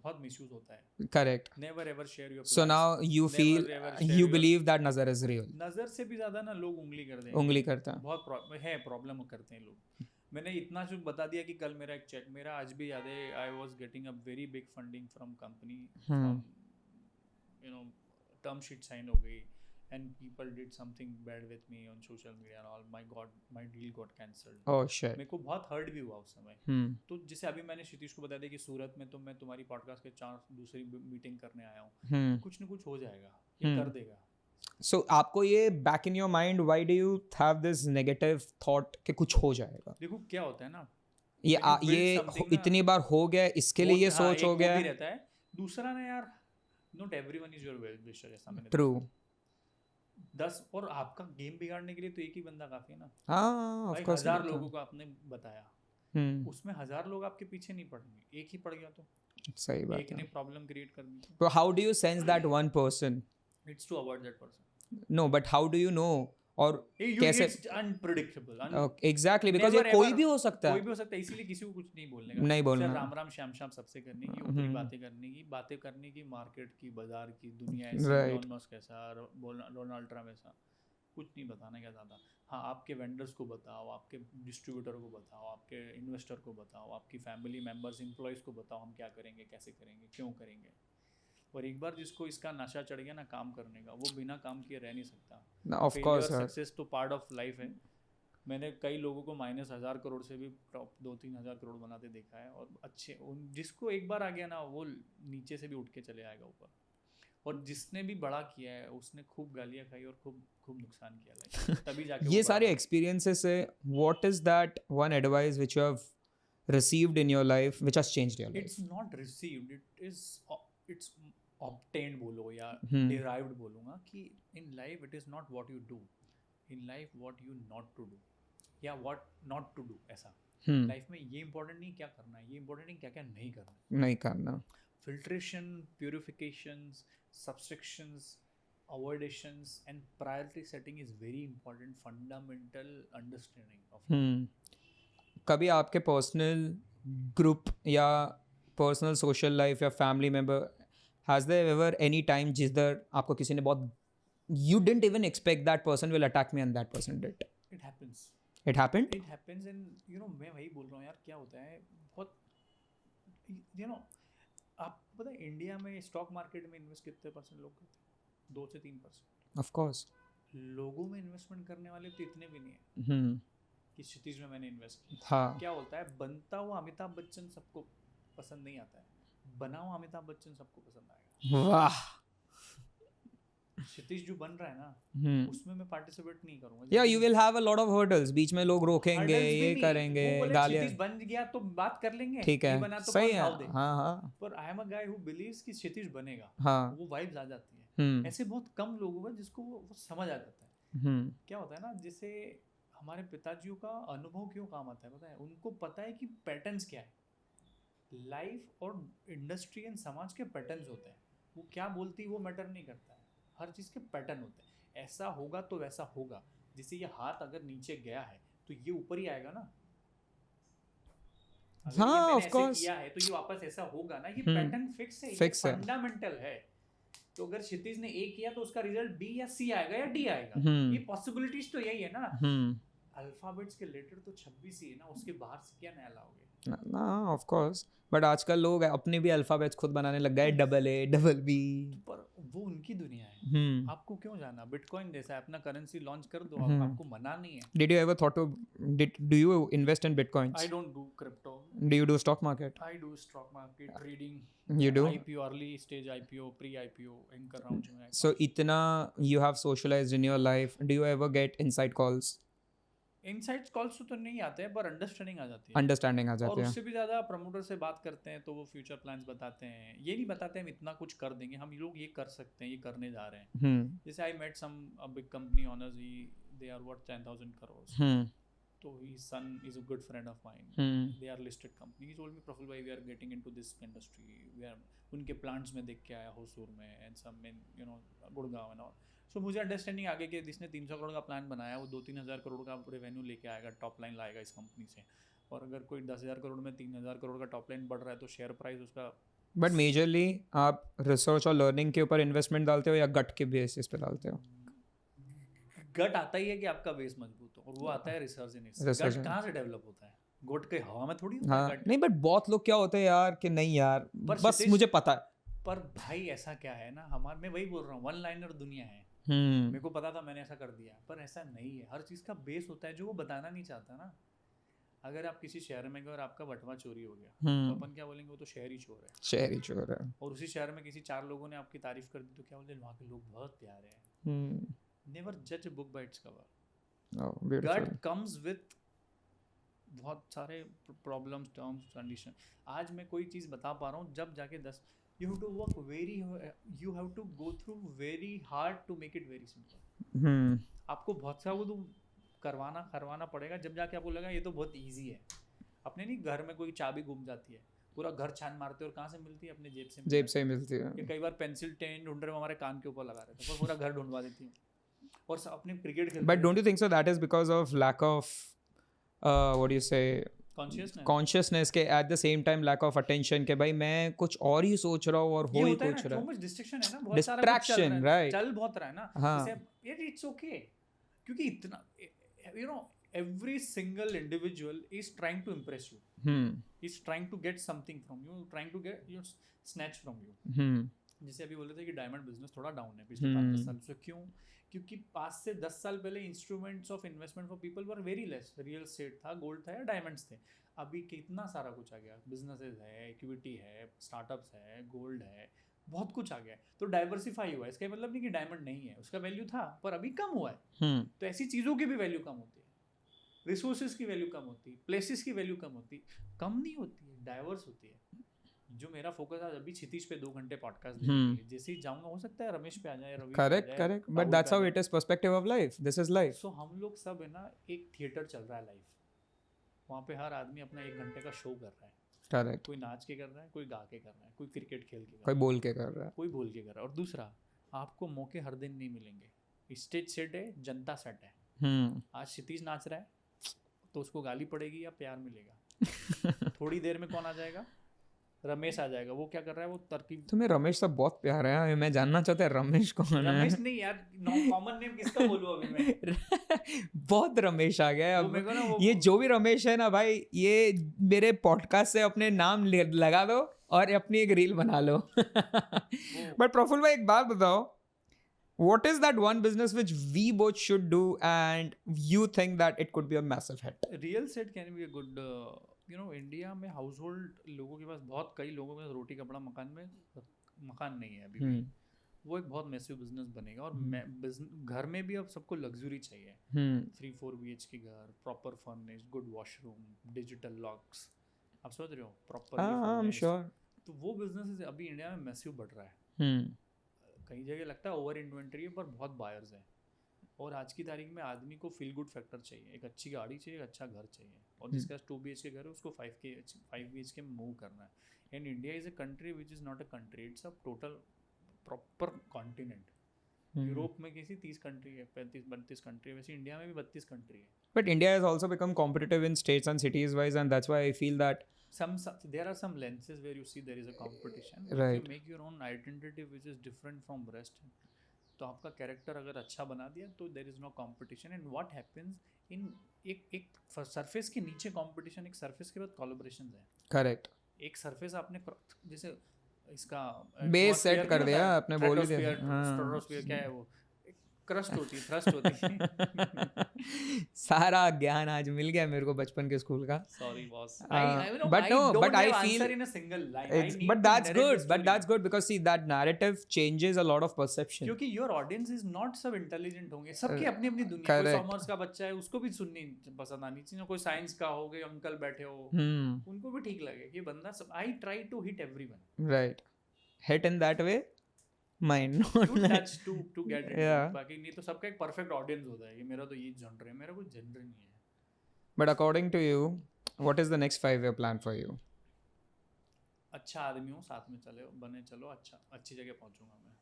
बहुत मिसयूज होता है. Correct. Never ever share your plans. So now you Never feel, ever share you your- believe that नजर is real. नजर से भी ज्यादा ना लोग उंगली कर दें, उंगली करता है. बहुत है प्रॉब्लम करते हैं लोग. मैंने इतना कुछ बता दिया कि कल मेरा एक चेक, मेरा आज भी याद है, I was getting a very big funding from company, from you know term sheet sign हो गई, and people did something bad with me on social media and all, my god my deal got cancelled. Oh shit. मेरे को बहुत hurt भी हुआ उस समय. तो जैसे अभी मैंने क्षितिज को बता दिया कि सूरत में तो मैं तुम्हारी पॉडकास्ट के 4 दूसरी मीटिंग करने आया हूँ, कुछ ना कुछ हो जाएगा, ये कर देगा. So आपको ये back in your mind, why do you have this negative thought कि कुछ हो जाएगा? देखो क्या होता है ना, ये इतनी बार हो गया, इसके लिए ये सोच हो गया. रहता है. दूसरा ना यार, not everyone is your well wisher, ऐसा मैंने True. 10 और आपका गेम बिगाड़ने के लिए तो एक ही बंदा काफी है ना. हाँ, of course. 1000 लोगों को आपने बताया, उसमें 1000 लोग आपके पीछे नहीं पड़ेंगे, एक ही पड़ गया तो सही बात एक है. ने प्रॉब्लम क्रिएट कर दी. But how do you sense that one person? It's to avoid that person. No, but how do you know? और कैसे? अनप्रेडिक्टेबल. Exactly, because ये कोई भी हो सकता है. कोई भी हो सकता है, इसीलिए किसी को कुछ नहीं बोलने का. नहीं बोलना. राम राम श्याम श्याम सबसे करने की, ऊपरी बातें करने की, मार्केट की, बाजार की, दुनिया ऐसी, Right. डॉन मस्क ऐसा, डोनाल्ड ट्रम्प ऐसा, कुछ नहीं बताने का ज़्यादा. हाँ, आपके वेंडर्स को बताओ, आपके डिस्ट्रीब्यूटर को बताओ, आपके इन्वेस्टर को बताओ, आपकी फैमिली मेम्बर्स, एम्प्लॉयज़ को बताओ हम क्या करेंगे, कैसे करेंगे, क्यों करेंगे. और एक बार जिसको इसका नशा चढ़ गया ना काम करने का, वो बिना काम किए रह नहीं सकता. Of course, sir. सक्सेस तो पार्ट ऑफ लाइफ है. मैंने कई लोगों को -1000 करोड़ से भी 2-3 हज़ार करोड़ बनाते देखा है, और अच्छे जिसको एक बार आ गया ना, वो नीचे से भी उठ के चले आएगा ऊपर. और जिसने भी बड़ा किया है उसने खूब गालियाँ खाई और खूब नुकसान किया लाइफ, तभी जाके ये सारे एक्सपीरियंसेस से what is that one advice which you have received in your life which has changed your life? It's not received, it's obtained बोलो या derived बोलूँगा कि in life it is not what you do, in life what you not to do या what not to do. ऐसा life में ये important नहीं क्या करना है, ये इम्पोर्टेंट नहीं क्या क्या नहीं करना. Filtration, purifications, subtractions, avoidations and priority setting is very important, fundamental understanding of. कभी आपके पर्सनल ग्रुप या पर्सनल सोशल लाइफ या family member, has there ever any time जिधर आपको किसी ने बहुत, you didn't even expect that person will attack me and that person did? It happens. It happened? It happens and you know मैं वही बोल रहा हूँ यार, क्या होता है बहुत, you know, आपको पता है इंडिया में स्टॉक मार्केट में इन्वेस्ट कितने परसेंट लोग करते हैं? 2 से 3%. Of course. लोगों में इन्वेस्टमेंट करने वाले तो इतने भी नहीं है कि क्षितिज में मैंने इन्वेस्ट किया. हाँ. क्या होता है, बनता हुआ अमिताभ बच्चन सबको पसंद नहीं आता है, बना हुआ अमिताभ बच्चन सबको पसंद आएगा. वाह. क्षितिज जो बन रहा है ना उसमें मैं पार्टिसिपेट नहीं करूंगा। या you will have a lot of hurdles, बीच में लोग रोकेंगे, ये करेंगे, गालियां। क्षितिज बन गया तो बात कर लेंगे, ठीक है, नहीं बना तो सही कौन है। खाओ दे। हाँ पर I am a guy who believes कि क्षितिज बनेगा, हाँ। वो वाइब्स आ जाती है। ऐसे बहुत कम लोगों में जिसको वो समझ आ जाता है। क्या होता है ना, जैसे हमारे पिताजियों का अनुभव क्यों काम आता है पता है, उनको पता है कि पैटर्न्स क्या है, लाइफ और इंडस्ट्री एंड समाज के पैटर्न्स होते हैं। वो क्या बोलती है वो मैटर नहीं करता है, हर चीज़ के पैटर्न होते हैं। ऐसा होगा तो वैसा होगा। जैसे ये हाथ अगर नीचे गया है तो ये ऊपर ही आएगा ना, अगर ये हाँ, मैंने of ऐसे course. किया है तो ये वापस ऐसा होगा ना। ये पैटर्न फिक्स है, ये Fix है। फंडामेंटल है। तो अगर क्षितिज ने ए किया तो उसका रिजल्ट बी या सी आएगा या डी आएगा। ये पॉसिबिलिटीज तो यही है ना। अल्फाबेट्स के लेटर तो 26 ही है ना, उसके बाहर से क्या नया लाओगे ना, ऑफ कोर्स। बट आजकल लोग अपने भी अल्फाबेट्स खुद बनाने लग गए, डबल ए डबल बी। पर वो उनकी दुनिया है, आपको क्यों जाना। बिटकॉइन जैसा है, अपना करेंसी लॉन्च कर दो, आपको मना नहीं है। Did you ever thought to do you invest in bitcoins? I don't do crypto. Do you do stock market? I do stock market trading. You do? IPO, early stage IPO, pre-IPO, anchor rounds में। So इतना you have socialized in your life. Do you ever get inside calls? Insights calls तो नहीं आते हैं, पर understanding आ जाती है। Understanding आ और जाती है। उससे भी ज़्यादा प्रमोटर से बात करते हैं तो वो फ्यूचर प्लान्स बताते हैं। ये नहीं बताते हम इतना कुछ कर देंगे, हम लोग ये कर सकते हैं, ये करने जा रहे हैं। जैसे I met some big company owners, they are worth 10,000 crores। तो his son is a good friend of mine. They are listed company. He told me, Praful bhai, we are getting into this industry. We are उनके plants में देख के आया होसूर में and some in Gurgaon and all. So मुझे understanding आ गई कि जिसने 300 करोड़ का प्लान बनाया वो 2-3 हज़ार करोड़ का रेवेन्यू लेके आएगा, टॉप लाइन लाएगा इस कंपनी से। और अगर कोई 10,000 करोड़ में 3,000 करोड़ का टॉप लाइन बढ़ रहा है तो शेयर प्राइस उसका। बट मेजरली आप रिसर्च और लर्निंग के ऊपर इन्वेस्टमेंट डालते हो या गट के बेसिस पे डालते हो? गट आता ही है कि आपका बेस मजबूत हो, और वो आता है रिसर्च इन। गट कहाँ से डेवलप होता है? गोट के हवा में थोड़ी होता है गट। नहीं, बट बहुत लोग क्या होते हैं यार कि नहीं यार बस मुझे पता है। पर भाई ऐसा क्या है ना, हमारे मैं वही बोल रहा हूँ, वन लाइनर दुनिया है। मेरे को पता था, मैंने ऐसा कर दिया। पर ऐसा नहीं है, हर चीज़ का बेस होता है जो वो बताना नहीं चाहता ना। अगर आप किसी शहर में गए और आपका बटवा चोरी हो गया तो अपन क्या बोलेंगे, वो तो शहरी चोर है। शहरी चोर है। और उसी शहर में किसी 4 लोगों ने आपकी तारीफ कर दी तो क्या बोलते हैं, वहाँ के लोग बहुत प्यारे हैं। नेवर जज a book by its cover. Gut comes with बहुत सारे प्रॉब्लम्स, टर्म्स, कंडीशन। आज मैं कोई चीज़ बता पा रहा हूँ, जब जाके 10 you have to work you have to go through very hard to make it very simple। आपको बहुत सा वो तो करवाना पड़ेगा, जब जाके आपको लगा ये तो बहुत इजी है। अपने नहीं, घर में कोई चाबी गुम जाती है, पूरा घर छान मारते हैं और कहाँ से मिलती है? अपने जेब से मिलती है। ये कई बार पेंसिल टेन ढूंढ रहे, हमारे कान के ऊपर लगा रहे थे, पर पूरा घर ढूंढवा देती है। और अपने क्रिकेट खेलते। But don't you think so that is because of lack of what do you say consciousness के at the same time lack of attention के भाई मैं कुछ और ही सोच रहा हूँ और हो ही कुछ रहा है। डिस्ट्रैक्शन है ना, बहुत सारा डिस्ट्रैक्शन, राइट, चल बहुत रहा है ना। हाँ। यार इट्स ओके, क्योंकि इतना every single individual is trying to impress you, is trying to get something from you, trying to get you snatch from you। जैसे अभी बोल रहे थे कि डायमंड बिजनेस थोड़ा डाउन है पिछले 5-10 साल से। क्यों? क्योंकि 5 से 10 साल पहले instruments of investment for people were very less. Real estate था, गोल्ड था या डायमंड्स थे। अभी कितना सारा कुछ आ गया, बिजनेसेस है, इक्विटी है, स्टार्टअप्स है, गोल्ड है, बहुत कुछ आ गया है। तो डाइवर्सिफाई हुआ है। इसका मतलब नहीं कि डायमंड नहीं है, उसका वैल्यू था पर अभी कम हुआ है। तो ऐसी चीज़ों की भी वैल्यू कम होती है, रिसोर्सेज की वैल्यू कम होती है, प्लेसेस की वैल्यू कम होती, कम नहीं होती है, डाइवर्स होती है। जो मेरा फोकस आज अभी क्षितिज पे 2 घंटे पॉडकास्ट देखने के लिए, जैसे ही जाऊंगा हो सकता है रमेश पे आ जाए, Ravi. Correct, but that's how it is perspective of life, this is life. So हम लोग सब है ना, एक थिएटर चल रहा है लाइफ, वहाँ पे हर आदमी अपना 1 घंटे का शो कर रहा है। करेक्ट। कोई नाच के कर रहा है, कोई गा के कर रहा है, कोई क्रिकेट खेल के कर रहा है, कोई बोल के कर रहा है, कोई बोल के कर रहा है। और दूसरा, आपको मौके हर दिन नहीं मिलेंगे। स्टेज सेट है, जनता सेट है। आज क्षितिज नाच रहा है तो उसको गाली पड़ेगी या प्यार मिलेगा? थोड़ी देर में कौन आ जाएगा? रमेश आ जाएगा। वो क्या कर रहा है? वो तरकीब। तुम्हें रमेश सब बहुत प्यार है, मैं जानना चाहता है रमेश कौन है? रमेश नहीं यार, कॉमन नेम किसका बोलूं अभी मैं? बहुत रमेश आ गया अब। ये जो भी रमेश है ना भाई, ये मेरे पॉडकास्ट से अपने नाम लगा दो और अपनी एक रील बना लो। बट प्रफुल्ल भाई एक बात बताओ, what is that one business which we both should do and you think that it could be a massive hit? Real estate can be a good India में हाउस होल्ड लोगों के पास बहुत, कई लोगों के पास रोटी कपड़ा मकान नहीं है अभी भी। वो एक बहुत मैसिव बिजनेस बनेगा। और घर में भी अब सबको लग्जरी चाहिए, 3-4 BHK घर, proper furnished, good washroom, digital locks, आप समझ रहे हो, प्रॉपर। तो वो बिजनेस अभी इंडिया में मैसिव बढ़ रहा है। कई जगह लगता है ओवर इन्वेंट्री है, पर बहुत बायर्स हैं। और आज की तारीख में आदमी को फील गुड फैक्टर चाहिए, एक अच्छी गाड़ी चाहिए, एक अच्छा घर चाहिए, और जिसका 2 BHK घर है उसको 5 BHK में मूव करना है। And India is a country which is not a country, it's a total proper continent. Europe में किसी 30 कंट्री है, 35-32 कंट्री है, वैसे इंडिया में भी 32 कंट्री है। But India has also become competitive in states and cities wise, and that's why I feel that there are some lenses where you see there is a competition. Right. If you make your own identity which is different from rest, तो आपका character अगर अच्छा बना दिया तो there is no competition. And what happens in एक surface के नीचे कंपटीशन, एक सरफेस के बाद कोलैबोरेशंस है। करेक्ट। एक सरफेस आपने जैसे इसका बेस सेट कर दिया, आपने बोल ही दिया। स्ट्रेटोस्फीयर क्या है वो, क्रस्ट होती है, थ्रस्ट होती है। सारा ज्ञान आज मिल गया मेरे को बचपन के स्कूल का। Sorry boss. But I feel in a single line. But that's good because see that narrative changes a lot of perception. क्योंकि your audience is not सब intelligent होंगे, सबकी अपनी अपनी दुनिया। कोई कॉमर्स का बच्चा है, उसको भी सुननी पसंद आनी चाहिए, कोई साइंस का हो गए अंकल बैठे हो, उनको भी ठीक लगे कि बंदा सब। I try to hit everyone. Right. Hit in that way. Mine not to touch to get it. बाकी नहीं तो सबका एक परफेक्ट ऑडियंस होता है कि मेरा तो ये जॉनर है, मेरा कोई जॉनर नहीं है। But according to you, what is the next 5-year plan for you? अच्छा आदमी हूँ, साथ में चलो, अच्छी जगह पहुंचूंगा मैं।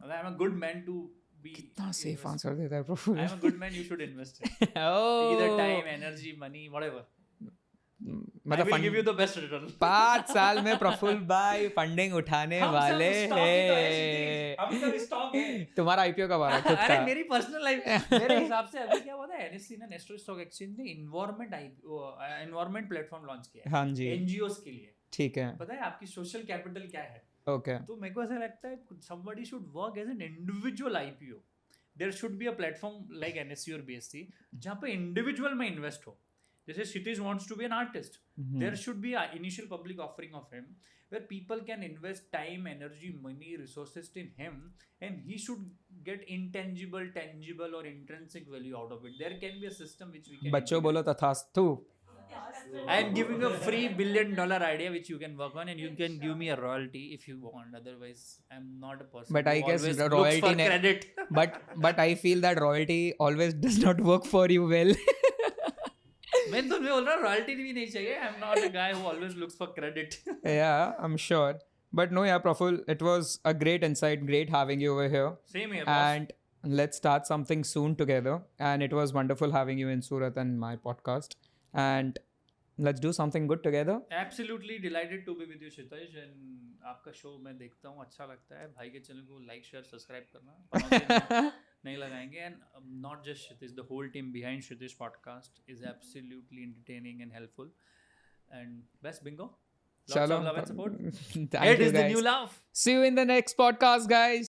I am a good man to be. कितना safe answer देता है Praful. I am a good man, you should invest it. Either time, energy, money, whatever. मतलब I will give you the best return. 5 साल में प्रफुल्ल भाई फंडिंग उठाने वाले हैं। तुम्हारा IPO कब आ रहा है खुद का? अरे मेरी पर्सनल लाइफ मेरे हिसाब से अभी क्या हुआ था, NSE ने, नेशनल स्टॉक एक्सचेंज ने एनवायरनमेंट प्लेटफॉर्म लॉन्च किया है। हाँ जी, NGOs के लिए। ठीक है। पता है आपकी सोशल कैपिटल क्या है? ओके। तो मेरे को ऐसा लगता है somebody should work as an individual IPO. There should be a platform like NSE or BSE जहाँ पे इंडिविजुअल में इन्वेस्ट हो। जैसे Kshitij wants to be an artist. There should be an initial public offering of him where people can invest time, energy, money, resources in him, and he should get intangible, tangible or intrinsic value out of it. There can be a system which we can. बच्चों बोलो तथास्तु। I am giving a free $1 billion idea which you can work on, and you can give me a royalty if you want. Otherwise, I'm not a person. But I who guess always the looks royalty for credit. but I feel that royalty always does not work for you well. मैं तो बोल रहा हूँ royalty भी नहीं चाहिए। I am not a guy who always looks for credit. Yeah, I'm sure. But no, yeah, Praful, it was a great insight, great having you over here. Same here, boss. And let's start something soon together. And it was wonderful having you in Surat and my podcast. And let's do something good together. Absolutely delighted to be with you, Kshitij. And आपका show मैं देखता हूँ, अच्छा लगता है। भाई के channel को लाइक शेयर सब्सक्राइब करना नहीं लगाएंगे। And not just Kshitij, the whole team behind Kshitij podcast is absolutely entertaining and helpful. And best bingo. Lots of love and support. Thank It you, is the guys. new love. See you in the next podcast, guys.